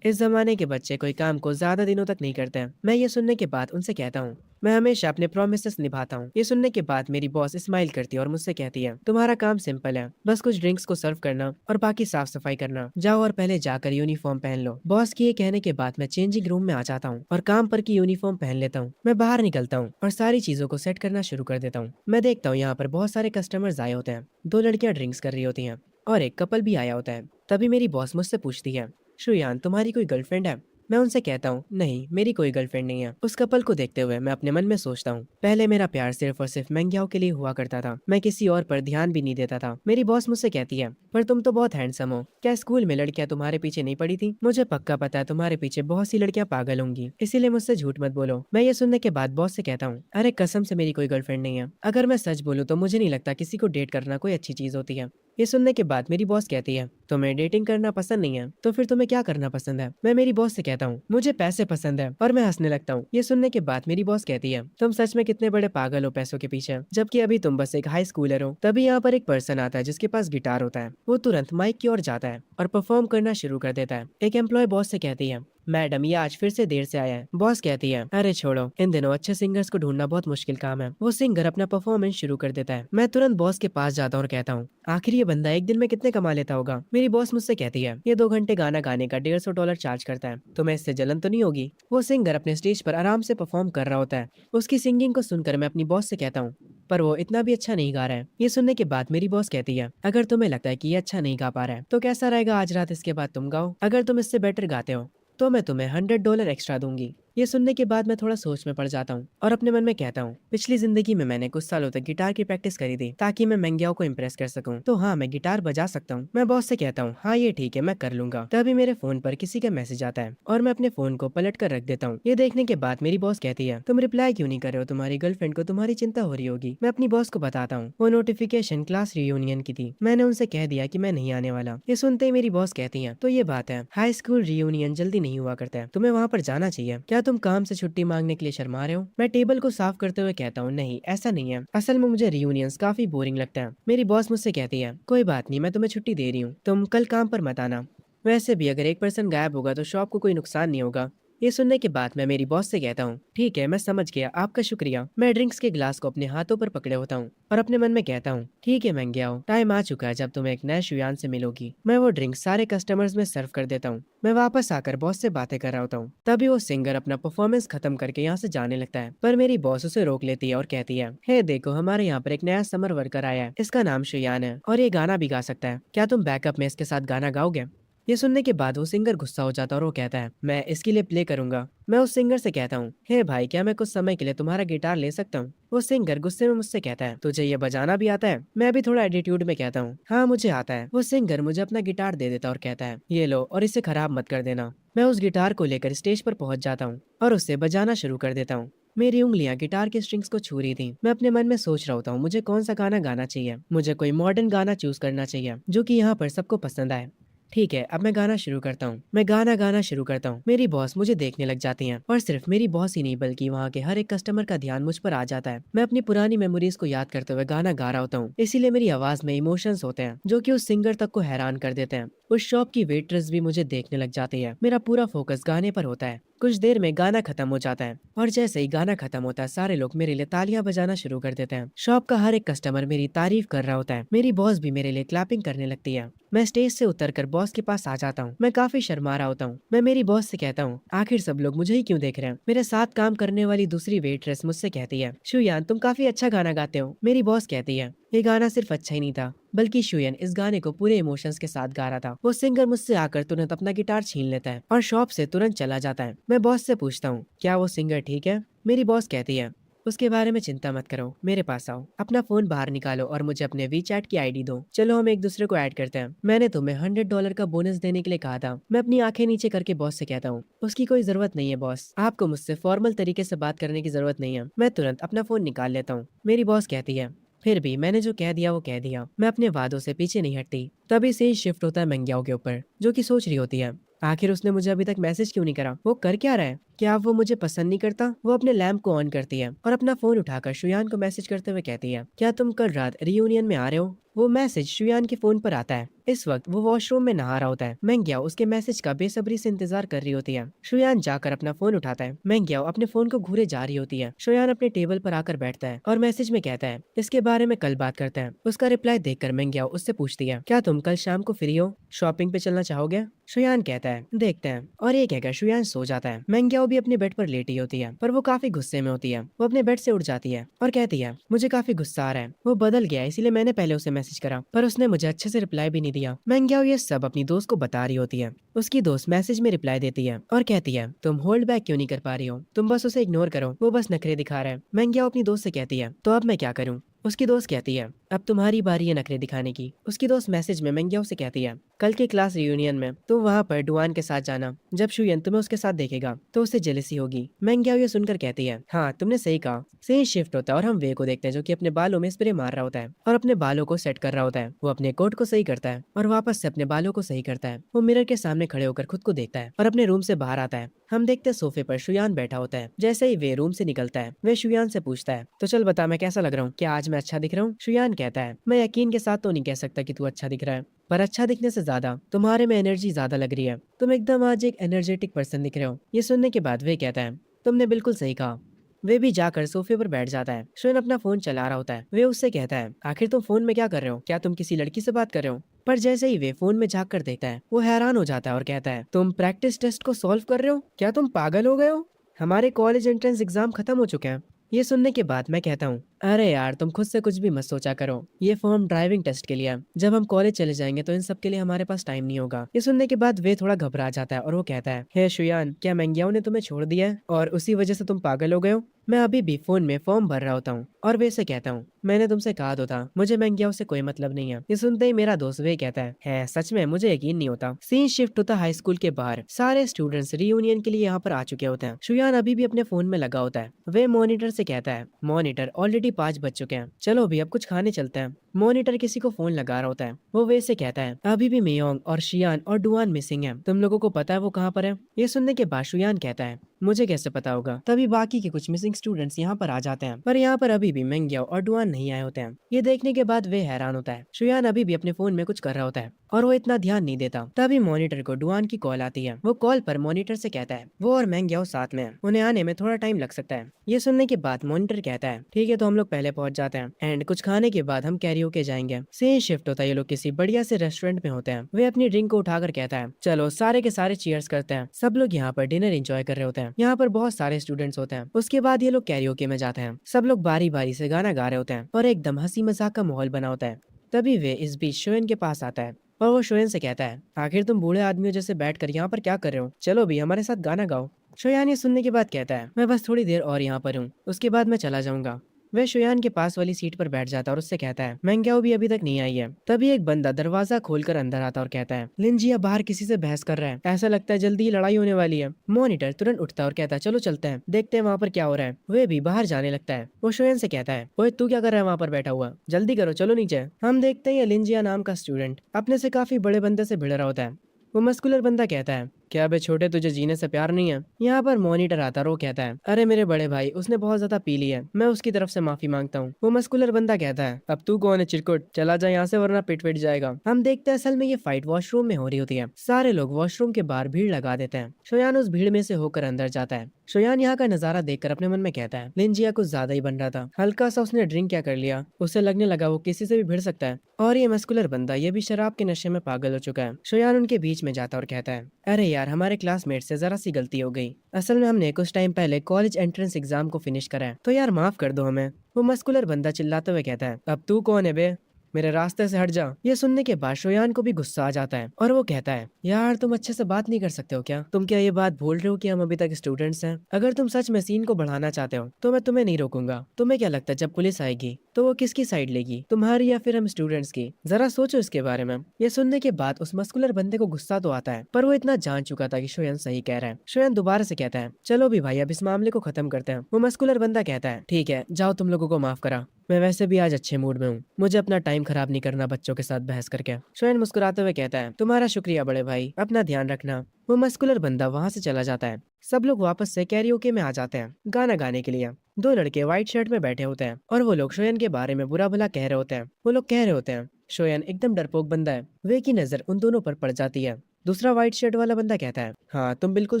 इस जमाने के बच्चे कोई काम को ज्यादा दिनों तक नहीं करते हैं। मैं ये सुनने के बाद उनसे कहता हूँ, मैं हमेशा अपने प्रोमिसेस निभाता हूँ। ये सुनने के बाद मेरी बॉस स्माइल करती है और मुझसे कहती है, तुम्हारा काम सिंपल है, बस कुछ ड्रिंक्स को सर्व करना और बाकी साफ सफाई करना। जाओ और पहले जाकर यूनिफॉर्म पहन लो। बॉस के ये कहने के बाद मैं चेंजिंग रूम में आ जाता हूँ और काम पर की यूनिफॉर्म पहन लेता हूँ। मैं बाहर निकलता हूँ और सारी चीजों को सेट करना शुरू कर देता हूँ। मैं देखता हूँ यहाँ पर बहुत सारे कस्टमर्स आए होते हैं। 2 लड़कियां ड्रिंक्स कर रही होती हैं और एक कपल भी आया होता है। तभी मेरी बॉस मुझसे पूछती है, शुयान तुम्हारी कोई गर्लफ्रेंड है? मैं उनसे कहता हूँ, नहीं मेरी कोई गर्लफ्रेंड नहीं है। उस कपल को देखते हुए मैं अपने मन में सोचता हूँ, पहले मेरा प्यार सिर्फ और सिर्फ मैंग्याओ के लिए हुआ करता था, मैं किसी और पर ध्यान भी नहीं देता था। मेरी बॉस मुझसे कहती है, पर तुम तो बहुत हैंडसम हो, क्या स्कूल में लड़कियां तुम्हारे पीछे नहीं पड़ी थी? मुझे पक्का पता है तुम्हारे पीछे बहुत सी लड़कियां पागल होंगी, इसीलिए मुझसे झूठ मत बोलो। मैं ये सुनने के बाद बॉस से कहता हूँ, अरे कसम से मेरी कोई गर्लफ्रेंड नहीं है। अगर मैं सच बोलूँ तो मुझे नहीं लगता किसी को डेट करना कोई अच्छी चीज होती है। ये सुनने के बाद मेरी बॉस कहती है, तुम्हें डेटिंग करना पसंद नहीं है तो फिर तुम्हें क्या करना पसंद है? मैं मेरी बॉस से कहता हूँ, मुझे पैसे पसंद है, और मैं हंसने लगता हूँ। ये सुनने के बाद मेरी बॉस कहती है, तुम सच में कितने बड़े पागल हो पैसों के पीछे, जबकि अभी तुम बस एक हाई स्कूलर हो। तभी यहाँ पर एक पर्सन आता है जिसके पास गिटार होता है। वो तुरंत माइक की ओर जाता है और परफॉर्म करना शुरू कर देता है। एक एम्प्लॉय बॉस से कहती है, मैडम ये आज फिर से देर से आया है। बॉस कहती है, अरे छोड़ो, इन दिनों अच्छे सिंगर्स को ढूंढना बहुत मुश्किल काम है। वो सिंगर अपना परफॉर्मेंस शुरू कर देता है। मैं तुरंत बॉस के पास जाता हूँ और कहता हूँ, आखिर ये बंदा एक दिन में कितने कमा लेता होगा? मेरी बॉस मुझसे कहती है, ये 2 घंटे गाना गाने का $150 चार्ज करता है। तुम्हें इससे जलन तो नहीं होगी? वो सिंगर अपने स्टेज पर आराम से परफॉर्म कर रहा होता है। उसकी सिंगिंग को सुनकर मैं अपनी बॉस से कहता हूँ, पर वो इतना भी अच्छा नहीं गा रहा है। ये सुनने के बाद मेरी बॉस कहती है, अगर तुम्हें लगता है कि ये अच्छा नहीं गा पा रहा है तो कैसा रहेगा आज रात इसके बाद तुम गाओ, अगर तुम इससे बेटर गाते हो तो मैं तुम्हें $100 एक्स्ट्रा दूंगी। ये सुनने के बाद मैं थोड़ा सोच में पड़ जाता हूँ और अपने मन में कहता हूँ, पिछली जिंदगी में मैंने कुछ सालों तक गिटार की प्रैक्टिस करी थी ताकि मैं मैंग्याओ को इम्प्रेस कर सकूं। तो हाँ, मैं गिटार बजा सकता हूँ। मैं बॉस से कहता हूँ, हाँ ये ठीक है, मैं कर लूंगा। तभी मेरे फोन पर किसी का मैसेज आता है और मैं अपने फोन को पलट कर रख देता हूँ। ये देखने के बाद मेरी बॉस कहती है, तुम रिप्लाई क्यों नहीं कर रहे हो? तुम्हारी गर्लफ्रेंड को तुम्हारी चिंता हो रही होगी। मैं अपनी बॉस को बताता हूँ, वो नोटिफिकेशन क्लास रियूनियन की थी, मैंने उनसे कह दिया कि मैं नहीं आने वाला। ये सुनते ही मेरी बॉस कहती है, तो ये बात है, हाई स्कूल रियूनियन जल्दी नहीं हुआ करता है, तुम्हें वहाँ पर जाना चाहिए। क्या तुम काम से छुट्टी मांगने के लिए शर्मा रहे हो? मैं टेबल को साफ करते हुए कहता हूँ, नहीं ऐसा नहीं है, असल में मुझे रियूनियंस काफी बोरिंग लगता है। मेरी बॉस मुझसे कहती है, कोई बात नहीं, मैं तुम्हें छुट्टी दे रही हूँ, तुम कल काम पर मत आना। वैसे भी अगर एक पर्सन गायब होगा तो शॉप को कोई नुकसान नहीं होगा। ये सुनने के बाद मैं मेरी बॉस से कहता हूँ, ठीक है मैं समझ गया, आपका शुक्रिया। मैं ड्रिंक्स के गिलास को अपने हाथों पर पकड़े होता हूँ और अपने मन में कहता हूँ, ठीक है महंगे आओ, टाइम आ चुका है जब तुम एक नए शुयान से मिलोगी। मैं वो ड्रिंक सारे कस्टमर्स में सर्व कर देता हूँ। मैं वापस आकर बॉस से बातें कर रहा होता हूँ, तभी वो सिंगर अपना परफॉर्मेंस खत्म करके यहाँ से जाने लगता है, पर मेरी बॉस उसे रोक लेती है और कहती है, हे देखो हमारे यहाँ पर एक नया समर वर्कर आया है, इसका नाम शुयान है और ये गाना भी गा सकता है, क्या तुम बैकअप में इसके साथ गाना गाओगे? ये सुनने के बाद वो सिंगर गुस्सा हो जाता है और वो कहता है, मैं इसके लिए प्ले करूंगा। मैं उस सिंगर से कहता हूँ, हे भाई क्या मैं कुछ समय के लिए तुम्हारा गिटार ले सकता हूँ? वो सिंगर गुस्से में मुझसे कहता है, तुझे ये बजाना भी आता है? मैं भी थोड़ा एटीट्यूड में कहता हूँ, हाँ मुझे आता है। वो सिंगर मुझे अपना गिटार दे देता और कहता है, ये लो और इसे खराब मत कर देना। मैं उस गिटार को लेकर स्टेज पर पहुंच जाता हूँ और उससे बजाना शुरू कर देता हूँ। मेरी उंगलियां गिटार के स्ट्रिंग्स को छू रही थी। मैं अपने मन में सोच रहा होता हूँ, मुझे कौन सा गाना गाना चाहिए। मुझे कोई मॉडर्न गाना चूज करना चाहिए जो कि यहाँ पर सबको पसंद आए। ठीक है, अब मैं गाना शुरू करता हूँ। मैं गाना गाना शुरू करता हूँ। मेरी बॉस मुझे देखने लग जाती हैं और सिर्फ मेरी बॉस ही नहीं बल्कि वहाँ के हर एक कस्टमर का ध्यान मुझ पर आ जाता है। मैं अपनी पुरानी मेमोरीज को याद करते हुए गाना गा रहा होता हूँ, इसीलिए मेरी आवाज में इमोशंस होते हैं जो कि उस सिंगर तक को हैरान कर देते हैं। उस शॉप की वेट्रेस भी मुझे देखने लग जाती है। मेरा पूरा फोकस गाने पर होता है। कुछ देर में गाना खत्म हो जाता है और जैसे ही गाना खत्म होता है सारे लोग मेरे लिए तालियां बजाना शुरू कर देते हैं। शॉप का हर एक कस्टमर मेरी तारीफ कर रहा होता है। मेरी बॉस भी मेरे लिए क्लैपिंग करने लगती है। मैं स्टेज से उतरकर बॉस के पास आ जाता हूँ। मैं काफी शर्मा रहा होता हूँ। मैं मेरी बॉस से कहता हूँ, आखिर सब लोग मुझे ही क्यों देख रहे हैं? मेरे साथ काम करने वाली दूसरी वेट्रेस मुझसे कहती है, शुयान तुम काफी अच्छा गाना गाते हो। मेरी बॉस कहती है, ये गाना सिर्फ अच्छा ही नहीं था बल्कि शुयन इस गाने को पूरे इमोशंस के साथ गा रहा था। वो सिंगर मुझसे आकर तुरंत अपना गिटार छीन लेता है और शॉप से तुरंत चला जाता है। मैं बॉस से पूछता हूँ, क्या वो सिंगर ठीक है? मेरी बॉस कहती है, उसके बारे में चिंता मत करो, मेरे पास आओ, अपना फोन बाहर निकालो और मुझे अपने वीचैट की आईडी दो, चलो हम एक दूसरे को ऐड करते हैं। मैंने तुम्हें $100 का बोनस देने के लिए कहा था। मैं अपनी आंखें नीचे करके बॉस से कहता हूँ, उसकी कोई जरूरत नहीं है बॉस, आपको मुझसे फॉर्मल तरीके से बात करने की जरूरत नहीं है। मैं तुरंत अपना फोन निकाल लेता हूँ। मेरी बॉस कहती है, फिर भी मैंने जो कह दिया वो कह दिया, मैं अपने वादों से पीछे नहीं हटती। तभी से ही शिफ्ट होता है मंग्याओं के ऊपर, जो कि सोच रही होती है, आखिर उसने मुझे अभी तक मैसेज क्यों नहीं करा? वो कर क्या रहा है? क्या वो मुझे पसंद नहीं करता? वो अपने लैंप को ऑन करती है और अपना फोन उठाकर शुयान को मैसेज करते हुए कहती है, क्या तुम कल रात रियूनियन में आ रहे हो? वो मैसेज शुयान के फोन पर आता है। इस वक्त वो वॉशरूम में नहा रहा होता है। मैंग्याओ उसके मैसेज का बेसब्री से इंतजार कर रही होती है। शुयान जाकर अपना फोन उठाता है। मैंग्याओ अपने फोन को घूरे जा रही होती है। शुयान अपने टेबल पर आकर बैठता है और मैसेज में कहता है, इसके बारे में कल बात करते हैं। उसका रिप्लाई देखकर मैंग्याओ उससे पूछती है, क्या तुम कल शाम को फ्री हो? शॉपिंग पे चलना चाहोगे? शुयान कहता है, देखते हैं, और ये कहकर शुयान सो जाता है। मैंग्याओ भी अपने बेड पर लेटी होती है, पर वो काफी गुस्से में होती है। वो अपने बेड से उठ जाती है और कहती है, मुझे काफी गुस्सा आ रहा है, वो बदल गया है, इसीलिए मैंने पहले उसे मैसेज करा पर उसने मुझे अच्छे से रिप्लाई भी नहीं दिया। मैंग्याओ ये सब अपनी दोस्त को बता रही होती है। उसकी दोस्त मैसेज में रिप्लाई देती है और कहती है, तुम होल्ड बैक क्यों नहीं कर पा रही हो? तुम बस उसे इग्नोर करो, वो बस नखरे दिखा रहा है। मैंग्याओ अपनी दोस्त से कहती है, तो अब मैं क्या करूँ? उसकी दोस्त कहती है, अब तुम्हारी बारी है नखरे दिखाने की। उसकी दोस्त मैसेज में मैंग्याओ से कहती है, कल के क्लास रियूनियन में तुम वहाँ पर डुआन के साथ जाना। जब शुयन तुम्हें उसके साथ देखेगा तो उसे जेलसी होगी। मैंग्याओ ये सुनकर कहती है, हाँ तुमने सही कहा। सही शिफ्ट होता है और हम वे को देखते हैं जो कि अपने बालों में स्प्रे मार रहा होता है और अपने बालों को सेट कर रहा होता है। वो अपने कोट को सही करता है और वापस से अपने बालों को सही करता है। वो मिरर के सामने खड़े होकर खुद को देखता है और अपने रूम से बाहर आता है। हम देखते हैं सोफे पर शुयान बैठा होता है। जैसे ही वे रूम से निकलता है वे शुयान से पूछता है, तो चल बता मैं कैसा लग रहा हूँ, क्या आज मैं अच्छा दिख रहा हूँ? शुयान कहता है, मैं यकीन के साथ तो नहीं कह सकता कि तू अच्छा दिख रहा है, पर अच्छा दिखने से ज्यादा तुम्हारे में एनर्जी ज्यादा लग रही है। तुम एकदम आज एक एनर्जेटिक पर्सन दिख रहे हो। ये सुनने के बाद वे कहता है, तुमने बिल्कुल सही कहा। वे भी जाकर सोफे पर बैठ जाता है। शुयन अपना फोन चला रहा होता है। वे उससे कहता है, आखिर तुम फोन में क्या कर रहे हो? क्या तुम किसी लड़की से बात कर रहे हो? पर जैसे ही वे फोन में झांक कर देखता है वो हैरान हो जाता है और कहता है, तुम प्रैक्टिस टेस्ट को सॉल्व कर रहे हो? क्या तुम पागल हो गए हो? हमारे कॉलेज एंट्रेंस एग्जाम खत्म हो चुके हैं। ये सुनने के बाद मैं कहता हूँ, अरे यार तुम खुद से कुछ भी मत सोचा करो, ये फॉर्म ड्राइविंग टेस्ट के लिए है। जब हम कॉलेज चले जाएंगे तो इन सब के लिए हमारे पास टाइम नहीं होगा। ये सुनने के बाद वे थोड़ा घबरा जाता है और वो कहता है, हे शुयान, क्या मैंग्याओ ने तुम्हें छोड़ दिया है और उसी वजह से तुम पागल हो गए हो? मैं अभी भी फोन में फॉर्म भर रहा होता हूँ और वे से कहता हूँ, मैंने तुमसे कहा तो था मुझे मैंग्याओ से कोई मतलब नहीं है। ये सुनते ही मेरा दोस्त वे कहता है सच में? मुझे यकीन नहीं होता। सीन शिफ्ट होता हाई स्कूल के बाहर। सारे स्टूडेंट्स रियूनियन के लिए यहाँ पर आ चुके होते हैं। शुयान अभी भी अपने फोन में लगा होता है। वे मॉनिटर से कहता है, मॉनिटर ऑलरेडी 5 बज चुके हैं, चलो भी अब कुछ खाने चलते हैं। मॉनिटर किसी को फोन लगा रहा होता है। वो वे से कहता है अभी भी मियोंग और शियान और डुआन मिसिंग है, तुम लोगों को पता है वो कहाँ पर है? ये सुनने के बाद शुयान कहता है मुझे कैसे पता होगा। तभी बाकी के कुछ मिसिंग स्टूडेंट्स यहाँ पर आ जाते हैं, पर यहाँ पर अभी भी मेंग्याओ और डुआन नहीं आए होते हैं। ये देखने के बाद वे हैरान होता है। शुयान अभी भी अपने फोन में कुछ कर रहा होता है और वो इतना ध्यान नहीं देता। तभी मॉनिटर को डुआन की कॉल आती है। वो कॉल पर मॉनिटर से कहता है वो और मेंग्याओ साथ में है, उन्हें आने में थोड़ा टाइम लग सकता है। ये सुनने के बाद मॉनिटर कहता है ठीक है, तो हम लोग पहले पहुंच जाते हैं एंड कुछ खाने के बाद हम कैरियोके जाएंगे। सेम शिफ्ट होता है, ये लोग किसी बढ़िया से रेस्टोरेंट में होते हैं। वे अपनी ड्रिंक को उठाकर कहता है चलो सारे के सारे चीयर्स करते हैं। सब लोग यहाँ पर डिनर एंजॉय कर रहे होते हैं। यहाँ पर बहुत सारे स्टूडेंट्स होते हैं। उसके बाद ये लोग कैरियोके में जाते हैं। सब लोग बारी बारी से गाना गा रहे होते हैं और एकदम हंसी मजाक का माहौल बना होता है। तभी वे इस बीच शोएन के पास आता है और वो शोएन से कहता है आखिर तुम बूढ़े आदमियों जैसे बैठकर यहाँ पर क्या कर रहे हो, चलो भी हमारे साथ गाना गाओ। शोयान ये सुनने के बाद कहता है मैं बस थोड़ी देर और यहाँ पर हूँ, उसके बाद मैं चला जाऊंगा। वह शोयान के पास वाली सीट पर बैठ जाता है और उससे कहता है मेंग्याओ भी अभी तक नहीं आई है। तभी एक बंदा दरवाजा खोलकर अंदर आता और कहता है लिंजिया बाहर किसी से बहस कर रहा है, ऐसा लगता है जल्दी ही लड़ाई होने वाली है। मॉनिटर तुरंत उठता है और कहता है चलो चलते हैं, देखते हैं वहाँ पर क्या हो रहा है। वे भी बाहर जाने लगता है। वो शोयन से कहता है ओए तू क्या कर रहा है वहाँ पर बैठा हुआ, जल्दी करो चलो नीचे। हम देखते हैं ये लिंजिया नाम का स्टूडेंट अपने से काफी बड़े बंदे से भिड़ रहा होता है। वो मस्कुलर बंदा कहता है क्या बे छोटे तुझे जीने से प्यार नहीं है? यहाँ पर मॉनिटर आता है, वो कहता है अरे मेरे बड़े भाई उसने बहुत ज्यादा पी ली है, मैं उसकी तरफ से माफी मांगता हूँ। वो मस्कुलर बंदा कहता है अब तू कौन है चिरकुट, चला जा यहाँ से वरना पिट पिट जाएगा। हम देखते हैं असल में ये फाइट वॉशरूम में हो रही होती है। सारे लोग वॉशरूम के बाहर भीड़ लगा देते हैं। शोयान उस भीड़ में से होकर अंदर जाता है। शोयान यहाँ का नजारा देखकर अपने मन में कहता है लिंजिया कुछ ज्यादा ही बन रहा था, हल्का सा उसने ड्रिंक क्या कर लिया, उसे लगने लगा वो किसी से भी भिड़ सकता है। और ये मस्कुलर बंदा ये भी शराब के नशे में पागल हो चुका है। शोयान उनके बीच में जाता और कहता है अरे यार हमारे क्लासमेट से जरा सी गलती हो गई, असल में हमने कुछ टाइम पहले कॉलेज एंट्रेंस एग्जाम को फिनिश करा है, तो यार माफ कर दो हमें। वो मस्कुलर बंदा चिल्लाते हुए कहता है अब तू कौन है बे, मेरे रास्ते से हट जा। ये सुनने के बाद शोयान को भी गुस्सा आ जाता है और वो कहता है यार तुम अच्छे से बात नहीं कर सकते हो क्या, तुम क्या ये बात भूल रहे हो कि हम अभी तक स्टूडेंट्स हैं? अगर तुम सच में सीन को बढ़ाना चाहते हो तो मैं तुम्हें नहीं रोकूंगा। तुम्हें क्या लगता है जब पुलिस आएगी तो वो किसकी साइड लेगी, तुम्हारी या फिर हम स्टूडेंट्स की? जरा सोचो इसके बारे में। ये सुनने के बाद उस मस्कुलर बंदे को गुस्सा तो आता है, पर वो इतना जान चुका था कि शोयन सही कह रहा है। शोयन दोबारा से कहता है चलो भी भाई अब इस मामले को खत्म करते हैं। वो मस्कुलर बंदा कहता है ठीक है जाओ, तुम लोगों को माफ करा, मैं वैसे भी आज अच्छे मूड में हूँ, मुझे अपना टाइम खराब नहीं करना बच्चों के साथ बहस करके। शोयन मुस्कुराते हुए कहता है तुम्हारा शुक्रिया बड़े भाई, अपना ध्यान रखना। वो मस्कुलर बंदा वहाँ से चला जाता है। सब लोग वापस से कैरियोके में आ जाते हैं गाना गाने के लिए। दो लड़के व्हाइट शर्ट में बैठे होते हैं और वो लोग शोयन के बारे में बुरा भला कह रहे होते हैं। वो लोग कह रहे होते हैं शोयन एकदम डरपोक बंदा है। वे की नजर उन दोनों पर पड़ जाती है। दूसरा व्हाइट शर्ट वाला बंदा कहता है हाँ तुम बिल्कुल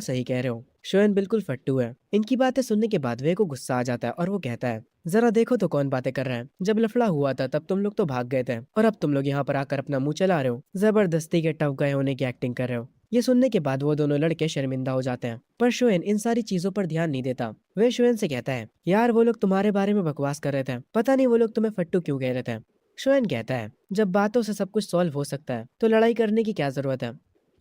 सही कह रहे हो, शोयन बिल्कुल फट्टू है। इनकी बातें सुनने के बाद वे को गुस्सा आ जाता है और वो कहता है जरा देखो तो कौन बातें कर रहा है, जब लफड़ा हुआ था तब तुम लोग तो भाग गए थे और अब तुम लोग यहाँ पर आकर अपना मुंह चला रहे हो, जबरदस्ती के टफ गए होने की एक्टिंग कर रहे हो। ये सुनने के बाद वो दोनों लड़के शर्मिंदा हो जाते हैं, पर शोएन इन सारी चीजों पर ध्यान नहीं देता। वे शोएन से कहता है यार वो लोग तुम्हारे बारे में बकवास कर रहे थे, पता नहीं वो लोग तुम्हें फट्टू क्यों कह रहे थे। शोएन कहता है जब बातों से सब कुछ सॉल्व हो सकता है तो लड़ाई करने की क्या जरूरत है,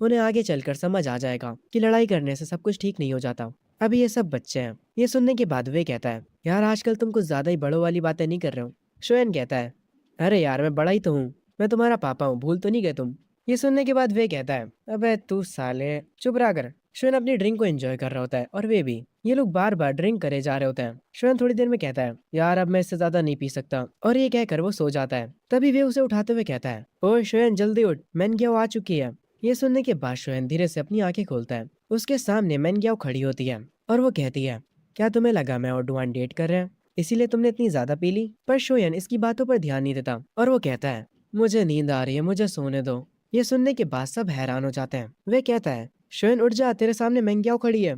उन्हें आगे चलकर समझ आ जाएगा कि लड़ाई करने से सब कुछ ठीक नहीं हो जाता, अभी ये सब बच्चे हैं। ये सुनने के बाद वे कहता है यार आजकल तुम कुछ ज्यादा ही बड़ों वाली बातें नहीं कर रहे हो। शोएन कहता है अरे यार मैं बड़ा ही तो हूँ, मैं तुम्हारा पापा हूँ, भूल तो नहीं गए तुम। ये सुनने के बाद वे कहता है अबे तू साले चुप रहा कर। शोएन अपनी ड्रिंक को एंजॉय कर रहा होता है और वे भी। ये लोग बार बार ड्रिंक करे जा रहे होते हैं। शोएन थोड़ी देर में कहता है यार अब मैं इससे ज्यादा नहीं पी सकता, और ये कहकर वो सो जाता है। तभी वे उसे उठाते हुए कहता है ओए शोएन जल्दी उठ, मैनग्याओ आ चुकी है। ये सुनने के बाद शोएन धीरे से अपनी आंखें खोलता है। उसके सामने मैनग्याओ खड़ी होती है और वो कहती है क्या तुम्हें लगा मैं और डुआन डेट कर रहे हैं इसीलिए तुमने इतनी ज्यादा पी ली? पर शोयन इसकी बातों पर ध्यान नहीं देता और वो कहता है मुझे नींद आ रही है, मुझे सोने दो। ये सुनने के बाद सब हैरान हो जाते हैं। वे कहता है शोयन उठ जा, तेरे सामने मेंग्याओ खड़ी है।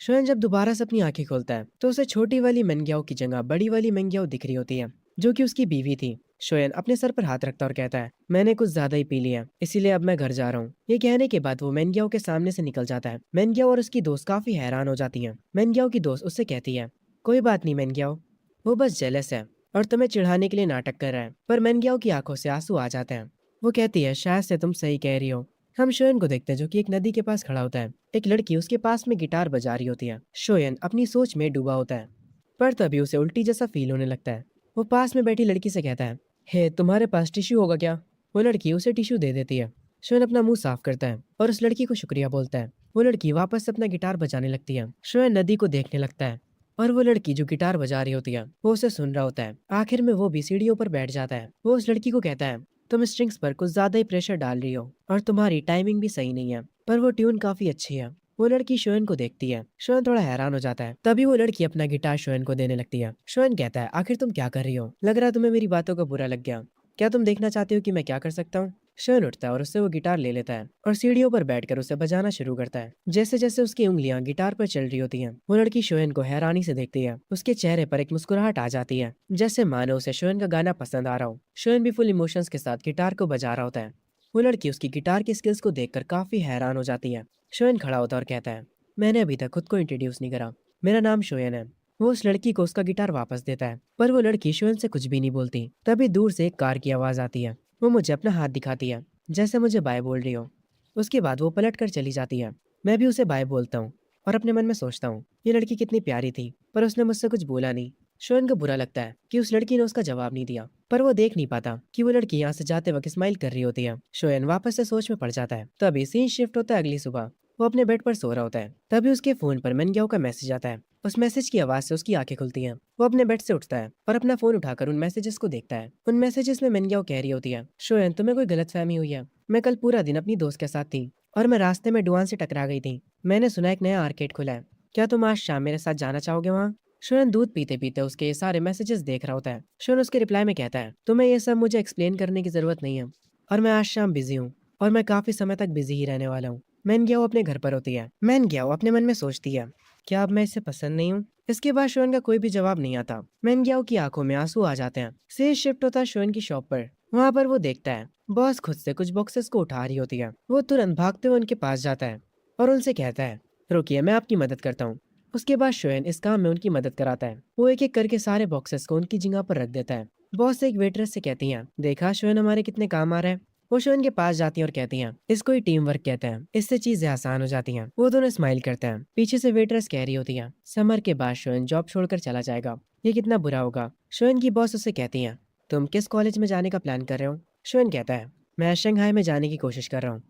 शोयन जब दोबारा से अपनी आंखें खोलता है तो उसे छोटी वाली मेंग्याओ की जगह बड़ी वाली मेंग्याओ दिख रही होती है, जो कि उसकी बीवी थी। शोयन अपने सर पर हाथ रखता और कहता है मैंने कुछ ज्यादा ही पी लिया, इसीलिए अब मैं घर जा रहा हूँ। ये कहने के बाद वो मेंग्याओ के सामने से निकल जाता है। मेंग्याओ और उसकी दोस्त काफी हैरान हो जाती हैं। मेंग्याओ की दोस्त उससे कहती है कोई बात नहीं मेंग्याओ, वो बस जेलस है और तुम्हें चिढ़ाने के लिए नाटक कर रहा है। पर मेंग्याओ की आंखों से आंसू आ जाते हैं। वो कहती है शायद से तुम सही कह रही हो। हम शोयन को देखते हैं जो कि एक नदी के पास खड़ा होता है। एक लड़की उसके पास में गिटार बजा रही होती है। शोयन अपनी सोच में डूबा होता है, पर तभी उसे उल्टी जैसा फील होने लगता है। वो पास में बैठी लड़की से कहता है हे तुम्हारे पास टिश्यू होगा क्या? वो लड़की उसे टिश्यू दे देती है। शोयन अपना मुंह साफ करता है और उस लड़की को शुक्रिया बोलता है। वो लड़की वापस से अपना गिटार बजाने लगती है। शोयन नदी को देखने लगता है और वो लड़की जो गिटार बजा रही होती है वो उसे सुन रहा होता है। आखिर में वो भी सीढ़ियों पर बैठ जाता है। वो उस लड़की को कहता है, तुम स्ट्रिंग्स पर कुछ ज्यादा ही प्रेशर डाल रही हो और तुम्हारी टाइमिंग भी सही नहीं है, पर वो ट्यून काफी अच्छी है। वो लड़की शोएन को देखती है। शोएन थोड़ा हैरान हो जाता है। तभी वो लड़की अपना गिटार शोएन को देने लगती है। शोएन कहता है, आखिर तुम क्या कर रही हो? लग रहा है तुम्हें मेरी बातों का बुरा लग गया। क्या तुम देखना चाहती हो कि मैं क्या कर सकता हूँ? शोएन उठता है और उससे वो गिटार ले लेता है और सीढ़ियों पर बैठकर उसे बजाना शुरू करता है। जैसे जैसे उसकी उंगलियां गिटार पर चल रही होती हैं, वो लड़की शोएन को हैरानी से देखती है। उसके चेहरे पर एक मुस्कुराहट आ जाती है, जैसे मानो उसे शोएन का गाना पसंद आ रहा हो। शोएन भी फुल इमोशंस के साथ गिटार को बजा रहा होता है। वो लड़की उसकी गिटार की स्किल्स को देखकर काफी हैरान हो जाती है। शोएन खड़ा होता है और कहता है, मैंने अभी तक खुद को इंट्रोड्यूस नहीं करा। मेरा नाम शोएन है। वो उस लड़की को उसका गिटार वापस देता है, पर वो लड़की शोएन से कुछ भी नहीं बोलती। तभी दूर से एक कार की आवाज आती है। वो मुझे अपना हाथ दिखाती है, जैसे मुझे बाय बोल रही हो। उसके बाद वो पलट कर चली जाती है। मैं भी उसे बाय बोलता हूँ और अपने मन में सोचता हूँ, ये लड़की कितनी प्यारी थी, पर उसने मुझसे कुछ बोला नहीं। शोएन को बुरा लगता है कि उस लड़की ने उसका जवाब नहीं दिया, पर वो देख नहीं पाता कि वो लड़की यहाँ से जाते वक्त स्माइल कर रही होती है। शोएन वापस से सोच में पड़ जाता है। तभी सीन शिफ्ट होता है अगली सुबह। वो अपने बेड पर सो रहा होता है। तभी उसके फोन पर मेनग्याओ का मैसेज आता है। उस मैसेज की आवाज से उसकी आंखें खुलती हैं। वो अपने बेड से उठता है और अपना फोन उठाकर उन मैसेजेस को देखता है। उन मैसेजेस में मेनग्याओ कह रही होती है, शोएन तुम्हें कोई गलतफहमी हुई है। मैं कल पूरा दिन अपनी दोस्त के साथ थी और मैं रास्ते में डुआन से टकरा गई थी। मैंने सुना एक नया आर्केड खुला है। क्या तुम आज शाम मेरे साथ जाना चाहोगे वहाँ? शोएन दूध पीते पीते उसके ये सारे मैसेजेस देख रहा होता है। शोएन उसके रिप्लाई में कहता है, तुम्हें ये सब मुझे एक्सप्लेन करने की जरूरत नहीं है, और मैं आज शाम बिजी हूँ और मैं काफी समय तक बिजी ही रहने वाला हूँ। मैन गया अपने घर पर होती है। मैन गया अपने मन में सोचती है, क्या अब मैं इसे पसंद नहीं हूँ? इसके बाद शोएन का कोई भी जवाब नहीं आता। मैन ग्याओ की आंखों में आंसू आ जाते हैं। से शिफ्ट होता है शोएन की शॉप पर। वहाँ पर वो देखता है बॉस खुद से कुछ बॉक्सेस को उठा रही होती है। वो तुरंत भागते हुए उनके पास जाता है और उनसे कहता है, रुकिए मैं आपकी मदद करता हूँ। उसके बाद शोएन इस काम में उनकी मदद कराता है। वो एक एक करके सारे बॉक्सेस को उनकी जगह पर रख देता है। बॉस एक वेटरेस से कहती है, देखा शोएन हमारे कितने काम आ रहे हैं। वो शोएन के पास जाती हैं और कहती हैं, इसको ही टीम वर्क कहते हैं, इससे चीजें आसान हो जाती हैं। वो दोनों स्माइल करते हैं। पीछे से वेटरेस कह रही होती है, समर के बाद शोएन जॉब छोड़कर चला जाएगा, ये कितना बुरा होगा। शोएन की बॉस उससे कहती हैं, तुम किस कॉलेज में जाने का प्लान कर रहे हो? शोएन कहता है, मैं शंघाई में जाने की कोशिश कर रहा हूँ।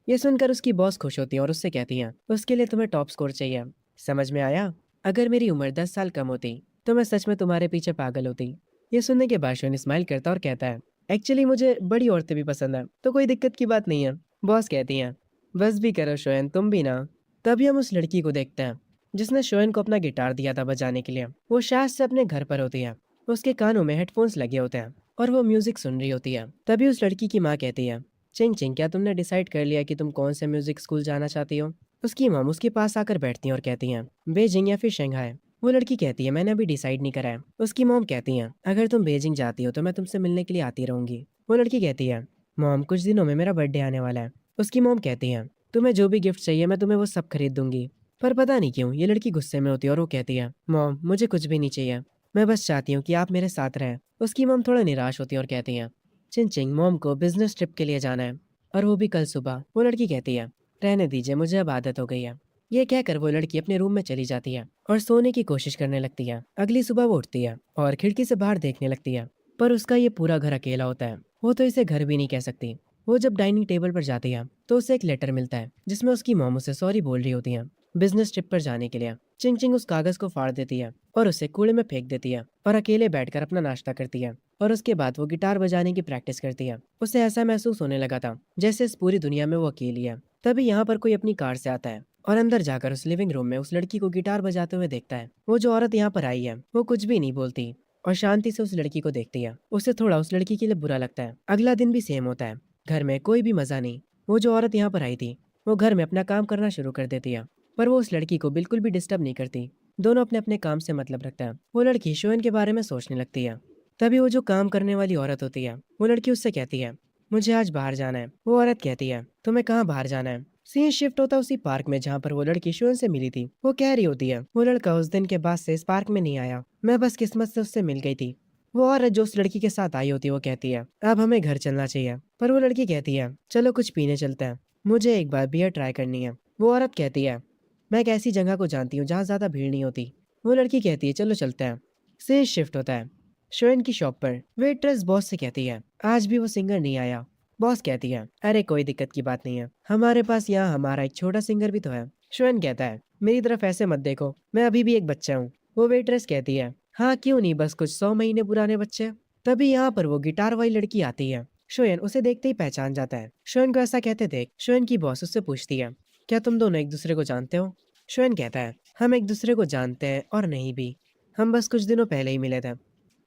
ये सुनकर उसकी बॉस खुश होती है और उससे कहती हैं, उसके लिए तुम्हें टॉप स्कोर चाहिए। समझ में आया? अगर मेरी उम्र 10 साल कम होती तो मैं सच में तुम्हारे पीछे पागल होती। ये सुनने के बाद शोएन स्माइल करता और कहता है, एक्चुअली मुझे बड़ी औरतें भी पसंद है, तो कोई दिक्कत की बात नहीं है। बॉस कहती हैं, बस भी करो शोएन, तुम भी ना। तभी हम उस लड़की को देखते हैं जिसने शोएन को अपना गिटार दिया था बजाने के लिए। वो शायद से अपने घर पर होती है। उसके कानों में हेडफोन्स लगे होते हैं और वो म्यूजिक सुन रही होती है। तभी उस लड़की की माँ कहती है, चिंग चिंग क्या तुमने डिसाइड कर लिया कि तुम कौन से म्यूजिक स्कूल जाना चाहती हो? उसकी मॉम उसके पास आकर बैठती हैं और कहती हैं, बेजिंग या फिर शंघाई? वो लड़की कहती है, मैंने अभी डिसाइड नहीं करा है। उसकी मॉम कहती हैं, अगर तुम बेजिंग जाती हो तो मैं तुमसे मिलने के लिए आती रहूंगी। वो लड़की कहती है, मॉम कुछ दिनों में मेरा बर्थडे आने वाला है। उसकी मॉम कहती हैं, तुम्हें जो भी गिफ्ट चाहिए मैं तुम्हें वो सब खरीद दूंगी। पर पता नहीं क्यों ये लड़की गुस्से में होती है और वो कहती है, मॉम मुझे कुछ भी नहीं चाहिए, मैं बस चाहती हूँ कि आप मेरे साथ रहें। उसकी मॉम थोड़ा निराश होती है और कहती हैं, चिंचिंग मॉम को बिजनेस ट्रिप के लिए जाना है, और वो भी कल सुबह। वो लड़की कहती है, रहने दीजिए मुझे अब आदत हो गई है। ये कहकर वो लड़की अपने रूम में चली जाती है और सोने की कोशिश करने लगती है। अगली सुबह वो उठती है और खिड़की से बाहर देखने लगती है, पर उसका ये पूरा घर अकेला होता है। वो तो इसे घर भी नहीं कह सकती। वो जब डाइनिंग टेबल पर जाती है तो उसे एक लेटर मिलता है जिसमें उसकी मॉम उसे सॉरी बोल रही होती है बिजनेस ट्रिप पर जाने के लिए। चिंग चिंग उस कागज को फाड़ देती है और उसे कूड़े में फेंक देती है और अकेले बैठकर अपना नाश्ता करती है। और उसके बाद वो गिटार बजाने की प्रैक्टिस करती है। उसे ऐसा महसूस होने लगा था जैसे इस पूरी दुनिया में वो अकेली है। तभी यहाँ पर कोई अपनी कार से आता है और अंदर जाकर उस लिविंग रूम में उस लड़की को गिटार बजाते हुए देखता है। वो जो औरत यहाँ पर आई है वो कुछ भी नहीं बोलती और शांति से उस लड़की को देखती है। उसे थोड़ा उस लड़की के लिए बुरा लगता है। अगला दिन भी सेम होता है। घर में कोई भी मजा नहीं। वो जो औरत यहाँ पर आई थी वो घर में अपना काम करना शुरू कर देती है, पर वो उस लड़की को बिल्कुल भी डिस्टर्ब नहीं करती। दोनों अपने अपने काम से मतलब रखते हैं। वो लड़की शोएन के बारे में सोचने लगती है। तभी वो जो काम करने वाली औरत होती है वो लड़की उससे कहती है, मुझे आज बाहर जाना है। वो औरत कहती है, तुम्हें कहाँ बाहर जाना है? सीन शिफ्ट होता उसी पार्क में जहाँ पर वो लड़की शोएन से मिली थी। वो कह रही होती है, वो लड़का उस दिन के बाद से इस पार्क में नहीं आया, मैं बस किस्मत से उससे मिल गई थी। वो औरत जो उस लड़की के साथ आई होती है वो कहती है, अब हमें घर चलना चाहिए। पर वो लड़की कहती है, चलो कुछ पीने चलते हैं, मुझे एक बार बियर ट्राई करनी है। वो औरत कहती है, मैं एक ऐसी जगह को जानती हूँ जहाँ ज्यादा भीड़ नहीं होती। वो लड़की कहती है, चलो चलते हैं। सीन शिफ्ट होता है शोएन की शॉप पर। वेट्रेस बॉस से कहती है, आज भी वो सिंगर नहीं आया। बॉस कहती है, अरे कोई दिक्कत की बात नहीं है, हमारे पास यहाँ हमारा एक छोटा सिंगर भी तो है। शोएन कहता है, मेरी तरफ ऐसे मत देखो, मैं अभी भी एक बच्चा हूँ। वो वेट्रेस कहती है, हाँ क्यों नहीं, बस कुछ 100 महीने पुराने बच्चे। तभी यहाँ पर वो गिटार वाली लड़की आती है। शोयन उसे देखते ही पहचान जाता है। शोयन को ऐसा कहते देख शोयन की बॉस उससे पूछती है, क्या तुम दोनों एक दूसरे को जानते हो? शोयन कहता है, हम एक दूसरे को जानते हैं और नहीं भी, हम बस कुछ दिनों पहले ही मिले थे।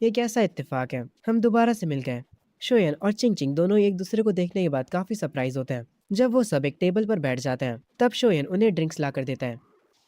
ये कैसा इत्तेफाक है, हम दोबारा से मिल गए। शोयन और चिंग चिंग दोनों ही एक दूसरे को देखने के बाद काफी सरप्राइज होते हैं। जब वो सब एक टेबल पर बैठ जाते हैं तब शोयन उन्हें ड्रिंक्स ला कर देता है।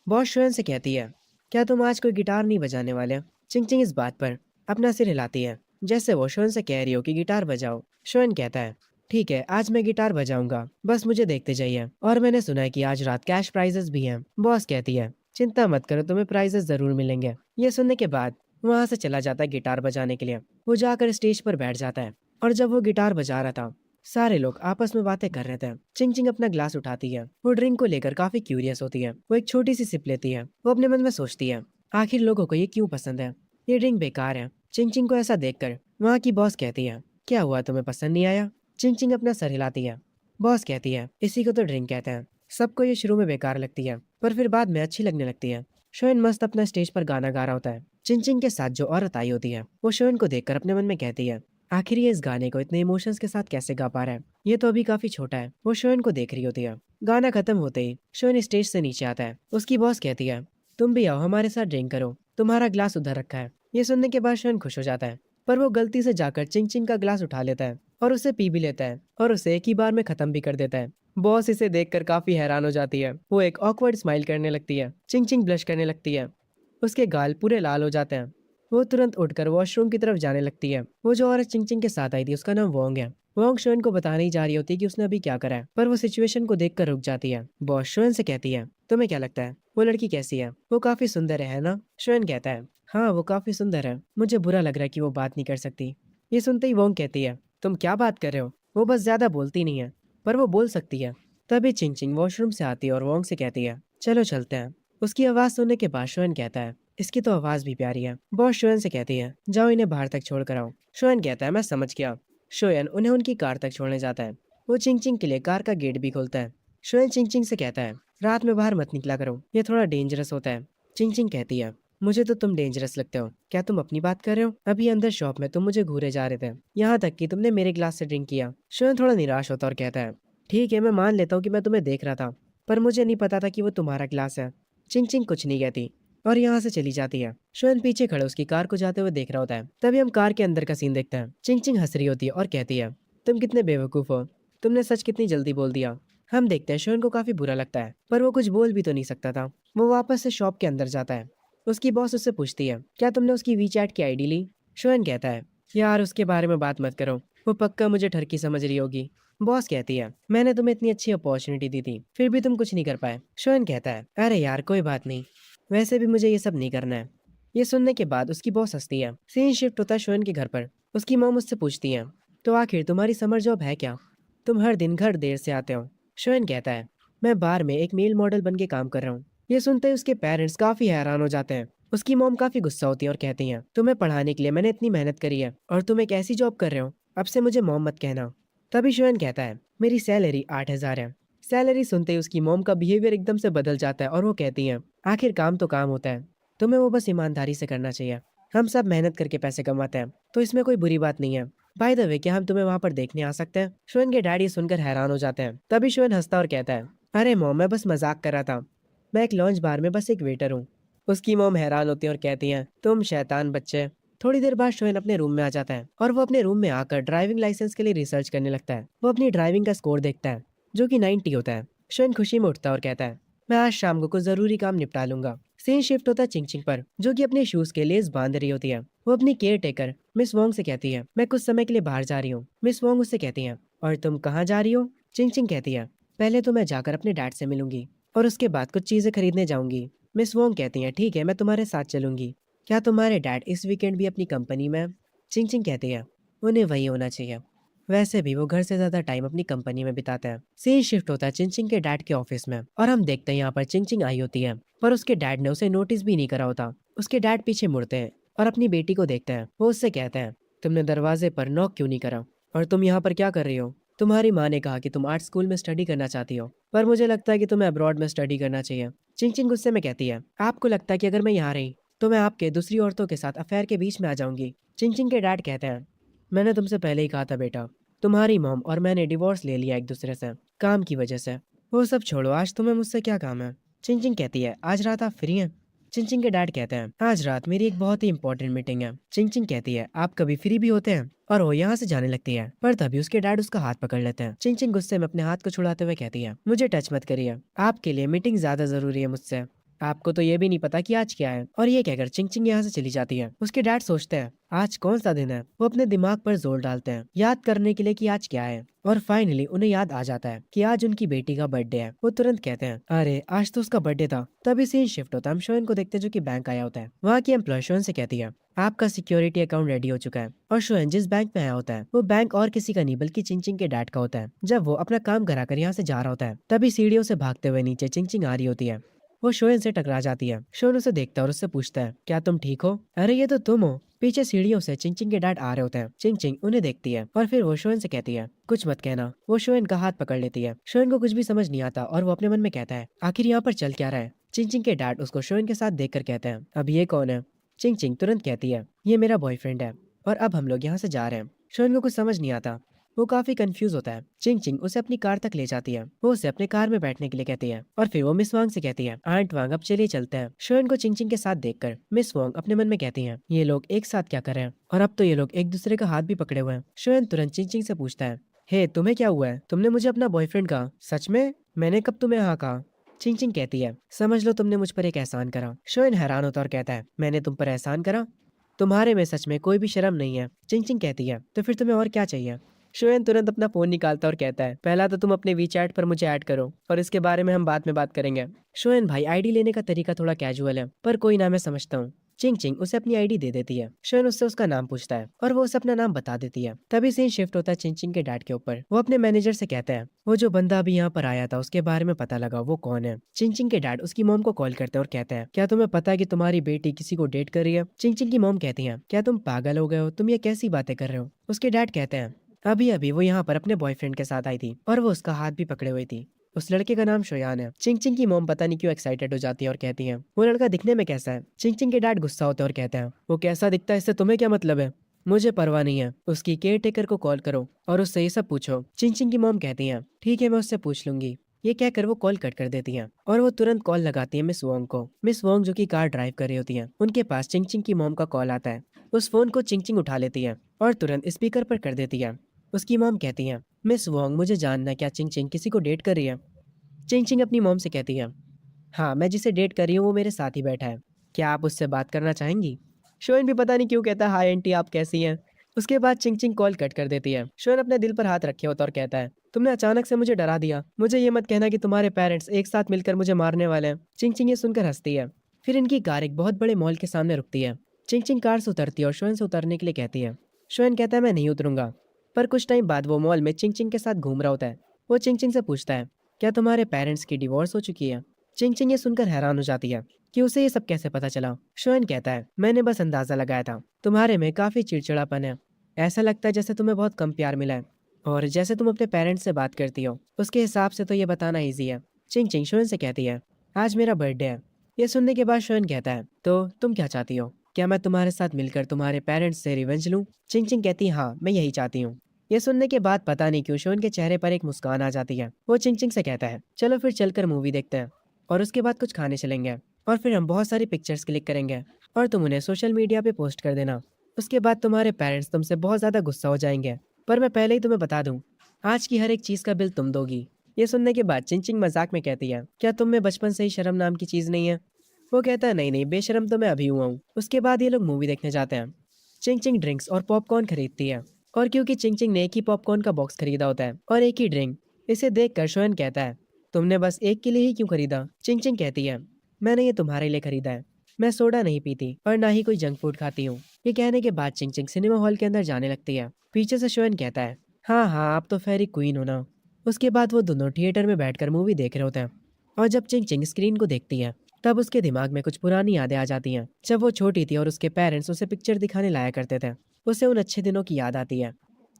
बॉस शोयन से कहती है, क्या तुम आज कोई गिटार नहीं बजाने वाले? चिंग चिंग इस बात पर अपना सिर हिलाती है, जैसे वो शोयन से कह रही हो कि गिटार बजाओ। शोयन कहता है, ठीक है आज मैं गिटार बजाऊंगा, बस मुझे देखते जाइए, और मैंने सुना है कि आज रात कैश प्राइजेस भी हैं। बॉस कहती है, चिंता मत करो, तुम्हें प्राइजेस जरूर मिलेंगे। ये सुनने के बाद वहां से चला जाता है गिटार बजाने के लिए। वो जाकर स्टेज पर बैठ जाता है, और जब वो गिटार बजा रहा था सारे लोग आपस में बातें कर रहे थे। चिंग चिंग अपना ग्लास उठाती है, वो ड्रिंक को लेकर काफी क्यूरियस होती है। वो एक छोटी सी सिप लेती है। वो अपने मन में सोचती है, आखिर लोगों को ये क्यों पसंद है, ये ड्रिंक बेकार है। चिंग चिंग को ऐसा देखकर वहाँ की बॉस कहती है, क्या हुआ, तुम्हें पसंद नहीं आया? चिंग चिंग अपना सर हिलाती है। बॉस कहती है, इसी को तो ड्रिंक कहते हैं, सबको ये शुरू में बेकार लगती है पर फिर बाद में अच्छी लगने लगती है। शोयन मस्त अपना स्टेज पर गाना गा रहा होता है। चिंग चिंग के साथ जो औरत आई होती है वो शोयन को देखकर अपने मन में कहती है, आखिर ये इस गाने को इतने इमोशंस के साथ कैसे गा पा रहा है, ये तो अभी काफी छोटा है। वो शोयन को देख रही होती है। गाना खत्म होते ही शोयन स्टेज से नीचे आता है। उसकी बॉस कहती है, तुम भी आओ हमारे साथ ड्रिंक करो, तुम्हारा ग्लास उधर रखा है। ये सुनने के बाद शोयन खुश हो जाता है, पर वो गलती से जाकर चिंग चिंग का ग्लास उठा लेता है और उसे पी भी लेता है और उसे एक ही बार में खत्म भी कर देता है। बॉस इसे देखकर काफी हैरान हो जाती है। वो एक ऑकवर्ड स्माइल करने लगती है। चिंग चिंग ब्लश करने लगती है, उसके गाल पूरे लाल हो जाते हैं। वो तुरंत उठकर वॉशरूम की तरफ जाने लगती है। वो जो औरत चिंग चिंग के साथ आई थी उसका नाम वोंग है। वोंग शोन को बताने ही जा रही होती है कि उसने अभी क्या करा है, पर वो सिचुएशन को देखकर रुक जाती है। बॉस शोन से कहती है, तुम्हें क्या लगता है वो लड़की कैसी है? वो काफी सुंदर है ना? शोन कहता है, हाँ वो काफी सुंदर है, मुझे बुरा लग रहा है कि वो बात नहीं कर सकती। ये सुनते ही वोंग कहती है, तुम क्या बात कर रहे हो, वो बस ज्यादा बोलती नहीं है, पर वो बोल सकती है। तभी चिंग चिंग वॉशरूम से आती है और वोंग से कहती है, चलो चलते हैं। उसकी आवाज सुनने के बाद शोन कहता है, इसकी तो आवाज भी प्यारी है। बॉस शोयन से कहती है, जाओ इन्हें बाहर तक छोड़ कर आओ। शोयन कहता है, मैं समझ गया। शोयन उन्हें उनकी कार तक छोड़ने जाता है। वो चिंग चिंग के लिए कार का गेट भी खोलता है। शोयन चिंग चिंग से कहता है, रात में बाहर मत निकला करो, ये थोड़ा डेंजरस होता है। चिंग चिंग कहती है, मुझे तो तुम डेंजरस लगते हो, क्या तुम अपनी बात कर रहे हो? अभी अंदर शॉप में तुम मुझे घूरे जा रहे थे, यहाँ तक कि तुमने मेरे ग्लास से ड्रिंक किया। शोयन थोड़ा निराश होता और कहता है, ठीक है मैं मान लेता हूँ कि मैं तुम्हें देख रहा था, पर मुझे नहीं पता था कि वो तुम्हारा ग्लास है। चिंग चिंग कुछ नहीं कहती और यहाँ से चली जाती है। शोयन पीछे खड़े उसकी कार को जाते हुए देख रहा होता है। तभी हम कार के अंदर का सीन देखते हैं। चिंग चिंग हंस रही होती है और कहती है, तुम कितने बेवकूफ हो, तुमने सच कितनी जल्दी बोल दिया। हम देखते हैं शोयन को काफी बुरा लगता है, पर वो कुछ बोल भी तो नहीं सकता था। वो वापस से शॉप के अंदर जाता है। उसकी बॉस उससे पूछती है, क्या तुमने उसकी वीचैट की आईडी ली? शोयन कहता है, यार उसके बारे में बात मत करो, वो पक्का मुझे ठरकी समझ रही होगी। बॉस कहती है, मैंने तुम्हें इतनी अच्छी अपॉर्चुनिटी दी थी फिर भी तुम कुछ नहीं कर पाए। शोयन कहता है, अरे यार कोई बात नहीं, वैसे भी मुझे ये सब नहीं करना है। ये सुनने के बाद उसकी बॉस हंसती है। सीन शिफ्ट होता है शोयन के घर पर। उसकी मॉम उससे पूछती है, तो आखिर तुम्हारी समर जॉब है क्या, तुम हर दिन घर देर से आते हो? शोयन कहता है, मैं बार में एक मेल मॉडल बन के काम कर रहा हूँ। ये सुनते ही उसके पेरेंट्स काफी हैरान हो जाते हैं। उसकी मॉम काफी गुस्सा होती है और कहती हैं, तुम्हें पढ़ाने के लिए मैंने इतनी मेहनत करी है और तुम एक ऐसी जॉब कर रहे हो, अब से मुझे मॉम मत कहना। तभी शोयन कहता है, मेरी सैलरी 8,000 है। सैलरी सुनते ही उसकी मॉम का बिहेवियर एकदम से बदल जाता है और वो कहती हैं, आखिर काम तो काम होता है, तुम्हें वो बस ईमानदारी से करना चाहिए। हम सब मेहनत करके पैसे कमाते हैं तो इसमें कोई बुरी बात नहीं है। बाय द वे क्या हम तुम्हें वहाँ पर देखने आ सकते हैं? शोयन के डैडी सुनकर हैरान हो जाते हैं। तभी शोयन हंसता और कहता है, अरे मॉम मैं बस मजाक कर रहा था, मैं एक लॉन्च बार में बस एक वेटर हूँ। उसकी मॉम हैरान होती है और कहती हैं, तुम शैतान बच्चे। थोड़ी देर बाद शोयन अपने रूम में आ जाता है और वो अपने रूम में आकर ड्राइविंग लाइसेंस के लिए रिसर्च करने लगता है। वो अपनी ड्राइविंग का स्कोर देखता है जो कि 90 होता है। शोयन खुशी में उठता है और कहता है, मैं आज शाम को कुछ जरूरी काम निपटा लूंगा। सीन शिफ्ट होता है चिंग चिंग पर, जो कि अपने शूज के लेस बांध रही होती है। वो अपनी केयर टेकर मिस वोंग से कहती है, मैं कुछ समय के लिए बाहर जा रही हूँ। मिस वोंग उससे कहती है, और तुम कहाँ जा रही हो? चिंग चिंग कहती है, पहले तो मैं जाकर अपने डैड से मिलूंगी और उसके बाद कुछ चीजें खरीदने जाऊंगी। मिस वोंग कहती हैं, ठीक है मैं तुम्हारे साथ चलूंगी। क्या तुम्हारे डैड इस वीकेंड भी अपनी कंपनी में? चिंग चिंग कहती है, उन्हें वही होना चाहिए, वैसे भी वो घर से ज्यादा टाइम अपनी कंपनी में बिताता है। सीन शिफ्ट होता है चिंग चिंग के डैड के ऑफिस में और हम देखते हैं यहाँ पर चिंग चिंग आई होती है, पर उसके डैड ने उसे नोटिस भी नहीं करा होता। उसके डैड पीछे मुड़ते हैं और अपनी बेटी को देखते हैं। वो उससे कहते हैं, तुमने दरवाजे पर नॉक क्यों नहीं करा, और तुम यहाँ पर क्या कर रही हो? तुम्हारी माँ ने कहा कि तुम आर्ट स्कूल में स्टडी करना चाहती हो, पर मुझे लगता है कि तुम्हें अब्रॉड में स्टडी करना चाहिए। चिंग चिंग गुस्से में कहती है, आपको लगता है कि अगर मैं यहाँ रही तो मैं आपके दूसरी औरतों के साथ अफेयर के बीच में आ जाऊंगी। चिंग चिंग के डैड कहते हैं, मैंने तुमसे पहले ही कहा था बेटा, तुम्हारी मॉम और मैंने डिवोर्स ले लिया एक दूसरे से, काम की वजह से। वो सब छोड़ो, आज तुम्हें मुझसे क्या काम है? चिंग चिंग कहती है, आज रात आप फ्री हैं? चिंग चिंग के डैड कहते हैं, आज रात मेरी एक बहुत ही इंपॉर्टेंट मीटिंग है। चिंग चिंग कहती है, आप कभी फ्री भी होते हैं? और वो यहाँ से जाने लगती है, पर तभी उसके डैड उसका हाथ पकड़ लेते हैं। चिंग चिंग गुस्से में अपने हाथ को छुड़ाते हुए कहती है, मुझे टच मत करिए, आपके लिए मीटिंग ज्यादा जरूरी है मुझसे। आपको तो ये भी नहीं पता कि आज क्या है। और ये कहकर चिंग चिंग यहाँ से चली जाती है। उसके डैड सोचते हैं, आज कौन सा दिन है? वो अपने दिमाग पर जोर डालते हैं याद करने के लिए कि आज क्या है। और फाइनली उन्हें याद आ जाता है कि आज उनकी बेटी का बर्थडे है। वो तुरंत कहते हैं, अरे आज तो उसका बर्थडे था। तभी सीन शिफ्ट होता है, हम शोएन को देखते हैं जो कि बैंक आया होता है। वहाँ की एम्प्लॉय शोएन से कहती है, आपका सिक्योरिटी अकाउंट रेडी हो चुका है। और शोएन जिस बैंक में आया होता है वो बैंक और किसी का नहीं बल्कि चिंग चिंग के डैड का होता है। जब वो अपना काम कराकर यहाँ से जा रहा होता है तभी सीढ़ियों से भागते हुए नीचे चिंग चिंग आ रही होती है। वो शोएन से टकरा जाती है। शोएन उसे देखता है और उससे पूछता है, क्या तुम ठीक हो? अरे ये तो तुम हो। पीछे सीढ़ियों से चिंग चिंग के डैड आ रहे होते हैं। चिंग चिंग उन्हें देखती है और फिर वो शोएन से कहती है, कुछ मत कहना। वो शोएन का हाथ पकड़ लेती है। शोएन को कुछ भी समझ नहीं आता और वो अपने मन में कहता है, आखिर यहाँ पर चल क्या रहा है? चिंग चिंग के डैड उसको शोएन के साथ देखकर कहते हैं, अब ये कौन है? चिंग चिंग तुरंत कहती है, ये मेरा बॉयफ्रेंड है और अब हम लोग यहाँ से जा रहे हैं। शोएन को कुछ समझ नहीं आता, वो काफी कंफ्यूज होता है। चिंग चिंग उसे अपनी कार तक ले जाती है। वो उसे अपने कार में बैठने के लिए कहती है और फिर वो मिस वांग से कहती है, आंट वांग अब चलिए चलते हैं। शोएन को चिंग चिंग के साथ देखकर मिस वांग अपने मन में कहती हैं, ये लोग एक साथ क्या कर रहे हैं? और अब तो ये लोग एक दूसरे का हाथ भी पकड़े हुए हैं। शोएन तुरंत चिंग चिंग से पूछता है, हे तुम्हें क्या हुआ है? तुमने मुझे अपना बॉयफ्रेंड कहा? सच में? मैंने कब तुम्हें हाँ कहा? चिंग चिंग कहती है, समझ लो तुमने मुझ पर एक एहसान करा। शोएन हैरान होता और कहता है, मैंने तुम पर एहसान करा? तुम्हारे में सच में कोई भी शर्म नहीं है। चिंग चिंग कहती है, तो फिर तुम्हें और क्या चाहिए? शोएन तुरंत अपना फोन निकालता और कहता है, पहला तो तुम अपने वीचैट पर मुझे ऐड करो और इसके बारे में हम बाद में बात करेंगे। शोएन भाई, आईडी लेने का तरीका थोड़ा कैजुअल है, पर कोई ना, मैं समझता हूँ। चिंग चिंग उसे अपनी आईडी दे देती है। शोएन उससे उसका नाम पूछता है और वो उसे अपना नाम बता देती है। तभी सीन शिफ्ट होता है चिंग चिंग के डैड के ऊपर। वो अपने मैनेजर से कहते हैं, वो जो बंदा अभी यहाँ पर आया था उसके बारे में पता लगा, वो कौन है? चिंग चिंग के डैड उसकी मॉम को कॉल करते हैं और कहते हैं, क्या तुम्हें पता है कि तुम्हारी बेटी किसी को डेट कर रही है? चिंग चिंग की मॉम कहती है, क्या तुम पागल हो गए हो? तुम ये कैसी बातें कर रहे हो? उसके डैड कहते हैं, अभी अभी वो यहाँ पर अपने बॉयफ्रेंड के साथ आई थी और वो उसका हाथ भी पकड़े हुई थी। उस लड़के का नाम शोयान है। चिंग चिंग की मॉम पता नहीं क्यों एक्साइटेड हो जाती है और कहती है, वो लड़का दिखने में कैसा है? चिंग चिंग के डैड गुस्सा होते हैं और कहते हैं, वो कैसा दिखता है इससे तुम्हें क्या मतलब है? मुझे परवाह नहीं है, उसकी केयर टेकर को कॉल करो और उससे ये सब पूछो। चिंग चिंग की मॉम कहती है, ठीक है मैं उससे पूछ लूंगी। ये कहकर वो कॉल कट कर देती हैं और वो तुरंत कॉल लगाती है मिस वोंग को। मिस वोंग जो कि कार ड्राइव कर रही होती है, उनके पास चिंग चिंग की मॉम का कॉल आता है। उस फोन को चिंग चिंग उठा लेती है और तुरंत स्पीकर पर कर देती है। उसकी मॉम कहती है, मिस वोंग मुझे जानना है क्या चिंग चिंग किसी को डेट कर रही है? चिंग चिंग अपनी मॉम से कहती है, हाँ मैं जिसे डेट कर रही हूँ वो मेरे साथ ही बैठा है, क्या आप उससे बात करना चाहेंगी? शोएन भी पता नहीं क्यों कहता है, हाय आंटी आप कैसी हैं? उसके बाद चिंग चिंग कॉल कट कर देती है। शोएन अपने दिल पर हाथ रखे होता और कहता है, तुमने अचानक से मुझे डरा दिया। मुझे ये मत कहना कि तुम्हारे पेरेंट्स एक साथ मिलकर मुझे मारने वाले हैं। चिंग चिंग ये सुनकर हंसती है। फिर इनकी कार एक बहुत बड़े मॉल के सामने रुकती है। चिंग चिंग कार से उतरती है और शोएन से उतरने के लिए कहती है। शोएन कहता है, मैं नहीं उतरूंगा। पर कुछ टाइम बाद वो मॉल में चिंग चिंग के साथ घूम रहा होता है। वो चिंग चिंग से पूछता है, क्या तुम्हारे पेरेंट्स की डिवोर्स हो चुकी है? चिंग चिंग ये सुनकर हैरान हो जाती है कि उसे ये सब कैसे पता चला। शोएन कहता है, मैंने बस अंदाजा लगाया था, तुम्हारे में काफी चिड़चिड़ापन है। ऐसा लगता है जैसे तुम्हें बहुत कम प्यार मिला है और जैसे तुम अपने पेरेंट्स से बात करती हो उसके हिसाब से तो ये बताना ईजी है। चिंग चिंग शोएन से कहती है, आज मेरा बर्थडे है। ये सुनने के बाद शोएन कहता है, तो तुम क्या चाहती हो? क्या मैं तुम्हारे साथ मिलकर तुम्हारे पेरेंट्स से रिवेंज लूं? चिंग चिंग कहती है, हाँ मैं यही चाहती हूँ। ये सुनने के बाद पता नहीं क्यों शोएन के चेहरे पर एक मुस्कान आ जाती है। वो चिंग चिंग से कहता है, चलो फिर चलकर मूवी देखते हैं और उसके बाद कुछ खाने चलेंगे और फिर हम बहुत सारी पिक्चर्स क्लिक करेंगे और तुम उन्हें सोशल मीडिया पे पोस्ट कर देना। उसके बाद तुम्हारे पेरेंट्स तुमसे बहुत ज़्यादा गुस्सा हो जाएंगे, पर मैं पहले ही तुम्हें बता दूं, आज की हर एक चीज़ का बिल तुम दोगी। ये सुनने के बाद चिंग चिंग मजाक में कहती है, क्या तुम में बचपन से ही शर्म नाम की चीज़ नहीं है? वो कहता है, नहीं नहीं बेशर्म तो मैं अभी हुआ हूँ। उसके बाद ये लोग मूवी देखने जाते हैं। चिंग चिंग ड्रिंक्स और पॉपकॉर्न खरीदती है और क्योंकि चिंग चिंग ने एक ही पॉपकॉर्न का बॉक्स खरीदा होता है और एक ही ड्रिंक, इसे देखकर शोएन कहता है, तुमने बस एक के लिए ही क्यों खरीदा? चिंग चिंग कहती है, मैंने ये तुम्हारे लिए खरीदा है। मैं सोडा नहीं पीती और ना ही कोई जंक फूड खाती हूँ। ये कहने के बाद चिंग चिंग सिनेमा हॉल के अंदर जाने लगती है। पीछे से शोएन कहता है, हाँ हाँ आप तो फेरी क्वीन हो ना। उसके बाद वो दोनों थिएटर में बैठकर मूवी देख रहे होते हैं और जब चिंग चिंग स्क्रीन को देखती है तब उसके दिमाग में कुछ पुरानी यादें आ जाती हैं। जब वो छोटी थी और उसके पेरेंट्स उसे पिक्चर दिखाने लाया करते थे, उसे उन अच्छे दिनों की याद आती है।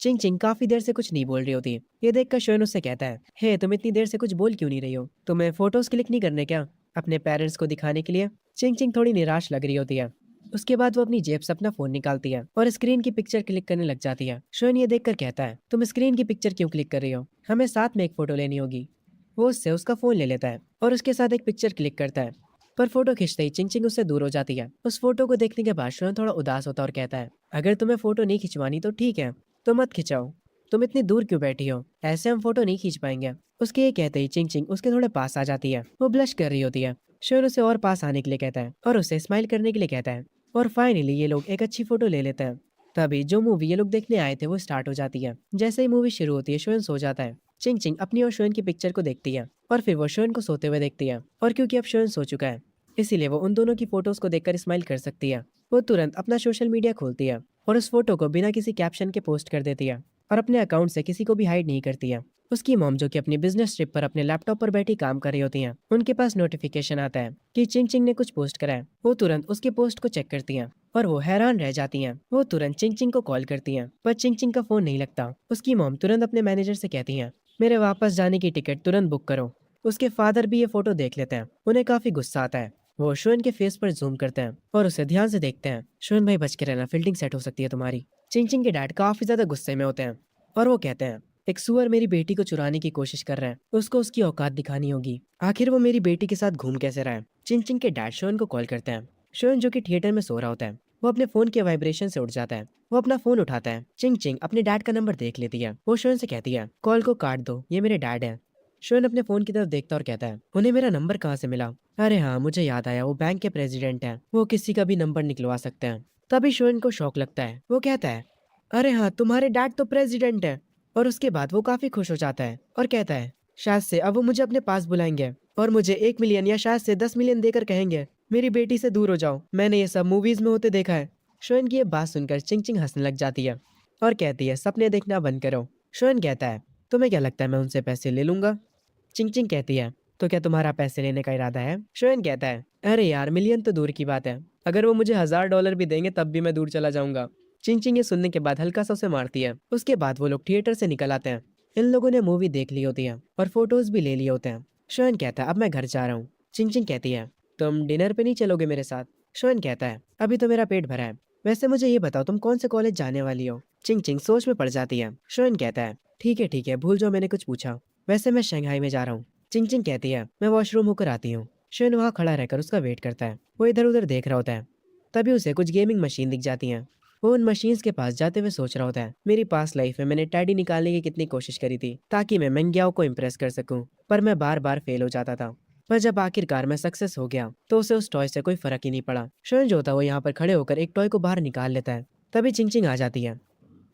चिंग चिंग काफी देर से कुछ नहीं बोल रही होती। ये देखकर शोएन उससे कहता है, हे तुम इतनी देर से कुछ बोल क्यों नहीं रही हो? तुम्हें फोटोज क्लिक नहीं करने क्या? अपने पेरेंट्स को दिखाने के लिए चिंग चिंग थोड़ी निराश लग रही होती है। उसके बाद वो अपनी जेब से अपना फोन निकालती है और स्क्रीन की पिक्चर क्लिक करने लग जाती है। शोन ये देखकर कहता है, तुम स्क्रीन की पिक्चर क्यों क्लिक कर रही हो, हमें साथ में एक फोटो लेनी होगी। वो उससे उसका फोन ले लेता है और उसके साथ एक पिक्चर क्लिक करता है। पर फोटो खींचते ही चिंग चिंग उससे दूर हो जाती है। उस फोटो को देखने के बाद शोन थोड़ा उदास होता है और कहता है, अगर तुम्हें फोटो नहीं खिंचवानी तो ठीक है, तो मत खिंचाओ। तुम इतनी दूर क्यों बैठी हो, ऐसे हम फोटो नहीं खींच पाएंगे। उसके ये कहते ही चिंग चिंग उसके थोड़े पास आ जाती है। वो ब्लश कर रही होती है। शोन उसे और पास आने के लिए कहता है और उसे स्माइल करने के लिए कहता है। और फाइनली ये लोग एक अच्छी फोटो ले लेते हैं। तभी जो मूवी ये लोग देखने आए थे वो स्टार्ट हो जाती है। जैसे ही मूवी शुरू होती है शोन सो जाता है। चिंग चिंग अपनी और शोन की पिक्चर को देखती है और फिर वो शोन को सोते हुए देखती है। और क्योंकि अब शोन सो चुका है इसीलिए वो उन दोनों की फोटोज को देखकर स्माइल कर सकती है। वो तुरंत अपना सोशल मीडिया खोलती है और उस फोटो को बिना किसी कैप्शन के पोस्ट कर देती है और अपने अकाउंट से किसी को भी हाइड नहीं करती है। उसकी मॉम जो कि अपनी बिजनेस ट्रिप पर अपने लैपटॉप पर बैठी काम कर रही होती हैं, उनके पास नोटिफिकेशन आता है कि चिंग चिंग ने कुछ पोस्ट करा है। वो तुरंत उसके पोस्ट को चेक करती हैं और वो हैरान रह जाती हैं। वो तुरंत चिंग चिंग को कॉल करती हैं पर चिंग चिंग का फोन नहीं लगता। उसकी मॉम तुरंत अपने मैनेजर से कहती हैं, मेरे वापस जाने की टिकट तुरंत बुक करो। उसके फादर भी ये फोटो देख लेते हैं। उन्हें काफी गुस्सा आता है। वो शोन के फेस पर जूम करते हैं और उसे ध्यान से देखते हैं। शोन भाई बच के रहना, फील्डिंग सेट हो सकती है तुम्हारी। चिंग चिंग के डैड काफी ज्यादा गुस्से में होते हैं और वो कहते हैं, एक सुअर मेरी बेटी को चुराने की कोशिश कर रहा है, उसको उसकी औकात दिखानी होगी। आखिर वो मेरी बेटी के साथ घूम कैसे रहा है। चिंग चिंग के डैड शोन को कॉल करते हैं। शोन जो कि थिएटर में सो रहा होता है वो अपने फोन के वाइब्रेशन से उठ जाता है। वो अपना फोन उठाता है। चिंग चिंग अपने डैड का नंबर देख लेती है। वो शोन से कहती है, कॉल को काट दो, ये मेरे डैड है। शोन अपने फोन की तरफ देखता और कहता है, उन्हें मेरा नंबर कहाँ से मिला। अरे हाँ, मुझे याद आया, वो बैंक के प्रेसिडेंट है, वो किसी का भी नंबर निकलवा सकते हैं। तभी शोन को शौक लगता है। वो कहता है, अरे हाँ, तुम्हारे डैड तो प्रेसिडेंट है। और उसके बाद वो काफी खुश हो जाता है और कहता है, शायद से अब वो मुझे अपने पास बुलाएंगे और मुझे 1 मिलियन या शायद से 10 मिलियन देकर कहेंगे, मेरी बेटी से दूर हो जाओ, मैंने ये सब मूवीज में होते देखा है। शोन की ये बात सुनकर चिंग चिंग हंसने लग जाती है और कहती है, सपने देखना बंद करो। शोन कहता है, तुम्हें क्या लगता है मैं उनसे पैसे ले लूंगा। चिंग चिंग कहती है, तो क्या तुम्हारा पैसे लेने का इरादा है। शोन कहता है, अरे यार, मिलियन तो दूर की बात है, अगर वो मुझे $1000 भी देंगे तब भी मैं दूर चला जाऊंगा। चिंग चिंग ये सुनने के बाद हल्का सा उसे मारती है। उसके बाद वो लोग थिएटर से निकल आते हैं। इन लोगों ने मूवी देख ली होती है और फोटोज भी ले लिए होते हैं। शोन कहता है, अब मैं घर जा रहा हूँ। चिंग चिंग कहती है, तुम डिनर पे नहीं चलोगे मेरे साथ। शोन कहता है, अभी तो मेरा पेट भरा है, वैसे मुझे ये बताओ तुम कौन से कॉलेज जाने वाली हो। चिंग चिंग सोच में पड़ जाती है। शोन कहता है, ठीक है, भूल जाओ मैंने कुछ पूछा, वैसे मैं शंघाई में जा रहा हूँ। चिंग चिंग कहती है, मैं वॉशरूम होकर आती हूँ। शोन वहाँ खड़ा रहकर उसका वेट करता है। वो इधर उधर देख रहा होता है। तभी उसे कुछ गेमिंग मशीन दिख जाती हैं। वो उन मशीन्स के पास जाते हुए सोच रहा होता है, मेरी पास्ट लाइफ में मैंने टैडी निकालने की कितनी कोशिश करी थी ताकि मैं मंग्याओ को इम्प्रेस कर सकूं, पर मैं बार बार फेल हो जाता था। पर जब आखिरकार मैं सक्सेस हो गया तो उसे उस टॉय से कोई फर्क ही नहीं पड़ा। शोन जो था वो यहाँ पर खड़े होकर एक टॉय को बाहर निकाल लेता है। तभी चिंग चिंग आ जाती है।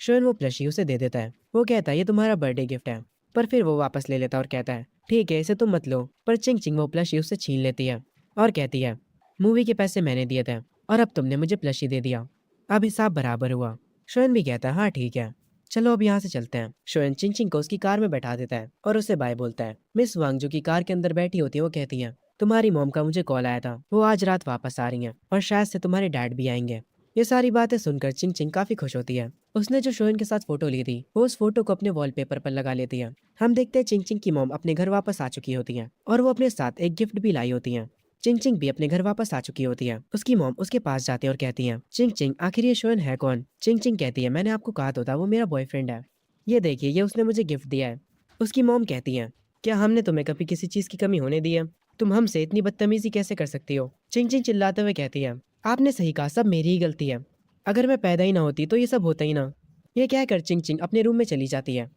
शोन वो प्लशी उसे दे देता है। वो कहता है, ये तुम्हारा बर्थडे गिफ्ट है। पर फिर वो वापस ले लेता है और कहता है, ठीक है, इसे तुम मत लो। पर चिंग चिंग वो प्लशी उससे छीन लेती है और कहती है, मूवी के पैसे मैंने दिए थे और अब तुमने मुझे प्लशी दे दिया, अब हिसाब बराबर हुआ। शोएन भी कहता है, हाँ ठीक है, चलो अब यहाँ से चलते हैं। शोएन चिंग चिंग को उसकी कार में बैठा देता है और उसे बाय बोलता है। मिस वांग जो कि कार के अंदर बैठी होती है वो कहती है, तुम्हारी मॉम का मुझे कॉल आया था, वो आज रात वापस आ रही हैं और शायद से तुम्हारे डैड भी आएंगे। ये सारी बातें सुनकर चिंग चिंग काफी खुश होती है। उसने जो शोएन के साथ फोटो ली थी वो उस फोटो को अपने वॉलपेपर पर लगा लेती है। हम देखते हैं चिंग चिंग की मॉम अपने घर वापस आ चुकी होती है और वो अपने साथ एक गिफ्ट भी लाई होती है। चिंग चिंग भी अपने घर वापस आ चुकी होती है। उसकी मॉम उसके पास जाती है और कहती है, चिंग चिंग आखिर ये शोएन है कौन। चिंग चिंग कहती है, मैंने आपको कहा तो था वो मेरा बॉयफ्रेंड है, ये देखिए ये उसने मुझे गिफ्ट दिया है। उसकी मॉम कहती है, क्या हमने तुम्हें कभी किसी चीज की कमी होने दी है, तुम हमसे इतनी बदतमीजी कैसे कर सकती हो। चिंग चिंग चिल्लाते हुए कहती है, आपने सही कहा, सब मेरी ही गलती है, अगर मैं पैदा ही ना होती तो ये सब होता ही ना। ये कहकर चिंग चिंग अपने रूम में चली जाती है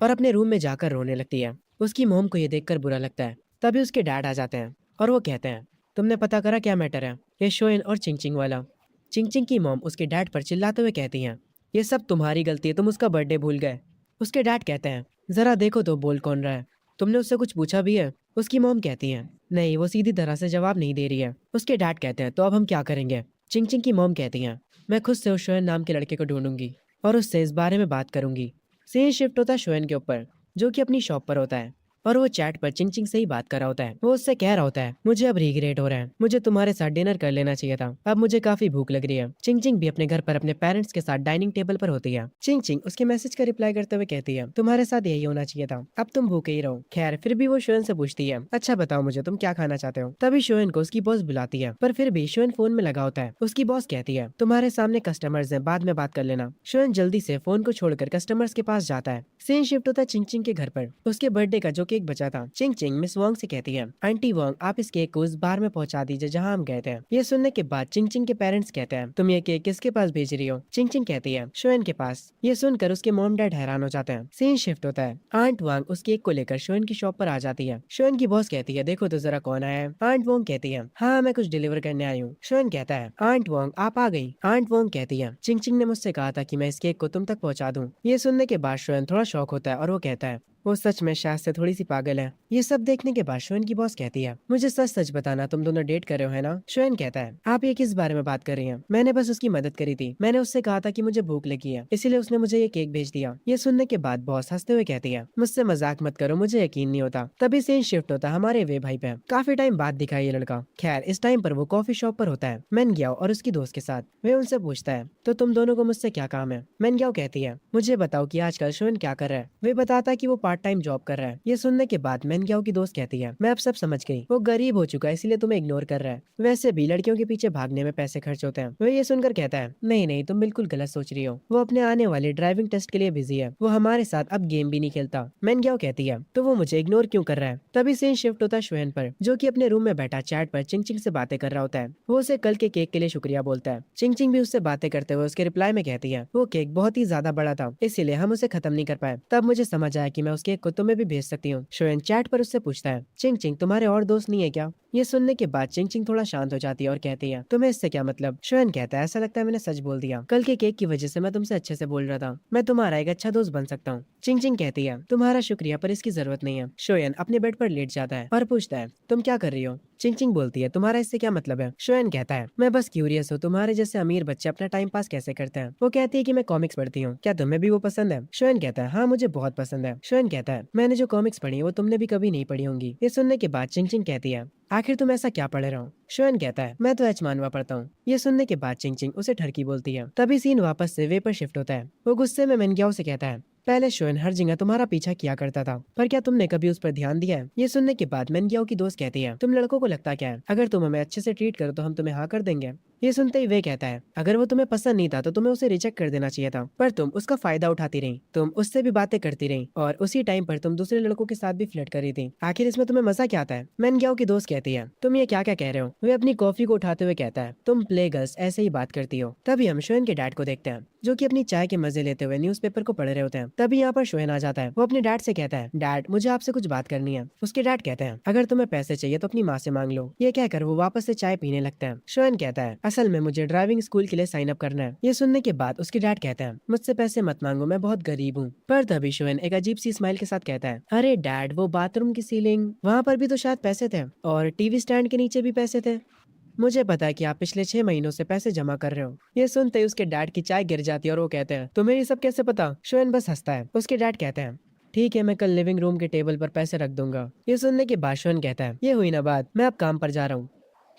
और अपने रूम में जाकर रोने लगती है। उसकी मॉम को ये देखकर बुरा लगता है। तभी उसके डैड आ जाते हैं और वो कहते हैं, तुमने पता करा क्या मैटर है, ये शोएन और चिंग चिंग वाला। चिंग चिंग की मॉम उसके डैड पर चिल्लाते हुए कहती हैं, ये सब तुम्हारी गलती है, तुम उसका बर्थडे भूल गए। उसके डैड कहते हैं, जरा देखो तो बोल कौन रहा है, तुमने उससे कुछ पूछा भी है। उसकी मॉम कहती है, नहीं, वो सीधी तरह से जवाब नहीं दे रही है। उसके डैड कहते हैं, तो अब हम क्या करेंगे। चिंग चिंग की मॉम कहती हैं, मैं खुद से उस शोएन नाम के लड़के को ढूंढूंगी और उससे इस बारे में बात करूंगी। सीन शिफ्ट होता है शोएन के ऊपर जो कि अपनी शॉप पर होता है और वो चैट पर चिंग चिंग से ही बात कर रहा होता है। वो उससे कह रहा होता है, मुझे अब रिग्रेट हो रहा है, मुझे तुम्हारे साथ डिनर कर लेना चाहिए था, अब मुझे काफी भूख लग रही है। चिंग चिंग भी अपने घर पर अपने पेरेंट्स के साथ डाइनिंग टेबल पर होती है। चिंग चिंग उसके मैसेज का रिप्लाई करते हुए कहती है, तुम्हारे साथ यही होना चाहिए था, अब तुम भूखे ही रहो। खैर फिर भी वो शोयन से पूछती है, अच्छा बताओ मुझे तुम क्या खाना चाहते हो। तभी शोयन को उसकी बॉस बुलाती है, पर फिर भी शोयन फोन में लगा होता है। उसकी बॉस कहती है, तुम्हारे सामने कस्टमर्स हैं, बाद में बात कर लेना। शोयन जल्दी से फोन को छोड़कर कस्टमर्स के पास जाता है। सीन शिफ्ट होता है चिंग चिंग के घर पर। उसके बर्थडे का जो केक बचा था। चिंग चिंग मिस वोंग से कहती है, आंटी वोंग आप इस केक को उस बार में पहुंचा दीजिए जहां हम गए थे। ये सुनने के बाद चिंग चिंग के पेरेंट्स कहते हैं, तुम ये केक किसके पास भेज रही हो। चिंग चिंग कहती है, शोयन के पास। ये सुनकर उसके मॉम डैड हैरान हो जाते हैं। सीन शिफ्ट होता है। आंट वांग उस केक को लेकर शोयन की शॉप पर आ जाती है। शोयन की बॉस कहती है, देखो तो जरा कौन आया है। आंट वोंग कहती है, हाँ मैं कुछ डिलीवर करने आई हूँ। शोयन कहता है, आंट वोंग आप आ गई। आंट वोंग कहती है, चिंग चिंग ने मुझसे कहा था कि मैं इस केक को तुम तक पहुंचा दूं। ये सुनने के बाद शोयन थोड़ा शॉक होता है और वो कहता है, वो सच में शायद से थोड़ी सी पागल है। ये सब देखने के बाद शोयन की बॉस कहती है, मुझे सच सच बताना तुम दोनों डेट कर रहे हो है ना। शोयन कहता है, आप ये किस बारे में बात कर रही हैं, मैंने बस उसकी मदद करी थी। मैंने उससे कहा था कि मुझे भूख लगी है, इसीलिए उसने मुझे ये केक भेज दिया। ये सुनने के बाद बॉस हंसते हुए कहती है, मुझसे मजाक मत करो, मुझे यकीन नहीं होता। तभी सीन शिफ्ट होता है हमारे वे भाई पे। काफी टाइम बाद दिखा है ये लड़का। खैर इस टाइम पर वो कॉफी शॉप पर होता है मैन ग्याओ और उसकी दोस्त के साथ। वे उनसे पूछता है, तो तुम दोनों को मुझसे क्या काम है। मैन ग्याओ कहती है, मुझे बताओ कि आजकल शोयन क्या कर रहा है। वे बताता है कि वो पार्ट टाइम जॉब कर रहा है। ये सुनने के बाद मैन ग्याओ की दोस्त कहती है, मैं अब सब समझ गई, वो गरीब हो चुका है इसीलिए तुम्हें इग्नोर कर रहा है। वैसे भी लड़कियों के पीछे भागने में पैसे खर्च होते हैं। वो ये सुनकर कहता है, नहीं नहीं तुम बिल्कुल गलत सोच रही हो, वो अपने आने वाले ड्राइविंग टेस्ट के लिए बिजी है, वो हमारे साथ अब गेम भी नहीं खेलता। मैन ग्याओ कहती है, तो वो मुझे इग्नोर क्यों कर रहा है। तभी सीन शिफ्ट होता है शोयन पर, जो कि अपने रूम में बैठा चैट पर चिंग चिंग से बातें कर रहा होता है। वो उसे कल के केक के लिए शुक्रिया बोलता है। चिंग चिंग भी उससे बातें करते हुए उसके रिप्लाई में कहती है, वो केक बहुत ही ज्यादा बड़ा था इसीलिए हम उसे खत्म नहीं कर पाए। तब मुझे समझ आया कि मैं उस केक को तुम्हें भी भेज सकती हूँ। शोयन चैट पर उससे पूछता है, चिंग चिंग तुम्हारे और दोस्त नहीं है क्या। ये सुनने के बाद चिंग चिंग थोड़ा शांत हो जाती है और कहती है, तुम्हें इससे क्या मतलब। शोयन कहता है, ऐसा लगता है मैंने सच बोल दिया, कल के केक की वजह से मैं तुमसे अच्छे से बोल रहा था, मैं तुम्हारा एक अच्छा दोस्त बन सकता हूँ। चिंग चिंग कहती है, तुम्हारा शुक्रिया पर इसकी जरूरत नहीं है। शोयन अपने बेड पर लेट जाता है और पूछता है, तुम क्या कर रही हो। चिंग चिंग बोलती है, तुम्हारा इससे क्या मतलब है। शोयन कहता है, मैं बस क्यूरियस हूँ तुम्हारे जैसे अमीर बच्चे अपना टाइम पास कैसे करते हैं। वो कहती है कि मैं कॉमिक्स पढ़ती हूँ, क्या तुम्हें भी वो पसंद है। शोयन कहता है, हाँ मुझे बहुत पसंद है। शोयन कहता है, मैंने जो कॉमिक्स पढ़ी है वो तुमने भी कभी नहीं पढ़ी होंगी। ये सुनने के बाद चिंग चिंग कहती है, आखिर तुम ऐसा क्या पढ़ रहे हो। शोयन कहता है, मैं तो एच मानवा पढ़ता हूँ। ये सुनने के बाद चिंग चिंग उसे ठरकी बोलती है। तभी सीन वापस से वे पर शिफ्ट होता है। वो गुस्से में मेनग्याओ से कहता है, पहले शोयन हर जगह तुम्हारा पीछा किया करता था, पर क्या तुमने कभी उस पर ध्यान दिया है। ये सुनने के बाद मेनग्याओ की दोस्त कहती है, तुम लड़कों को लगता क्या है, अगर तुम हमें अच्छे से ट्रीट करो तो हम तुम्हें हाँ कर देंगे। ये सुनते ही वे कहता है, अगर वो तुम्हें पसंद नहीं था तो तुम्हें उसे रिजेक्ट कर देना चाहिए था, पर तुम उसका फायदा उठाती रही, तुम उससे भी बातें करती रही और उसी टाइम पर तुम दूसरे लड़कों के साथ भी फ्लर्ट कर रही थी। आखिर इसमें तुम्हें मजा क्या आता है। मेनग्याओ की दोस्त कहती है, तुम ये क्या क्या कह रहे हो। वे अपनी कॉफी को उठाते हुए कहता है, तुम प्ले गर्ल्स ऐसे ही बात करती हो। तभी हम शोयन के डैड को देखते हैं, जो कि अपनी चाय के मजे लेते हुए न्यूज़पेपर को पढ़ रहे होते हैं। तभी यहाँ पर शोयन आ जाता है। वो अपने डैड से कहता है, डैड मुझे आपसे कुछ बात करनी है। उसके डैड कहते हैं, अगर तुम्हें पैसे चाहिए तो अपनी माँ से मांग लो। ये कहकर वो वापस से चाय पीने लगते हैं। शोयन कहता है, असल में मुझे ड्राइविंग स्कूल के लिए साइन अप करना है। ये सुनने के बाद उसके डैड कहते हैं, मुझसे पैसे मत मांगो, मैं बहुत गरीब हूँ। पर तभी शोयन एक अजीब सी स्माइल के साथ कहता है, अरे डैड वो बाथरूम की सीलिंग वहाँ पर भी तो शायद पैसे थे और टीवी स्टैंड के नीचे भी पैसे थे। मुझे पता है कि आप पिछले 6 महीनों से पैसे जमा कर रहे हो। ये सुनते ही उसके डैड की चाय गिर जाती है और वो कहते हैं, तुम्हें ये सब कैसे पता। शोयन बस हंसता है। उसके डैड कहते हैं, ठीक है मैं कल लिविंग रूम के टेबल पर पैसे रख दूंगा। ये सुनने के बाद शोयन कहता है, ये हुई ना बात, मैं अब काम पर जा रहा हूँ।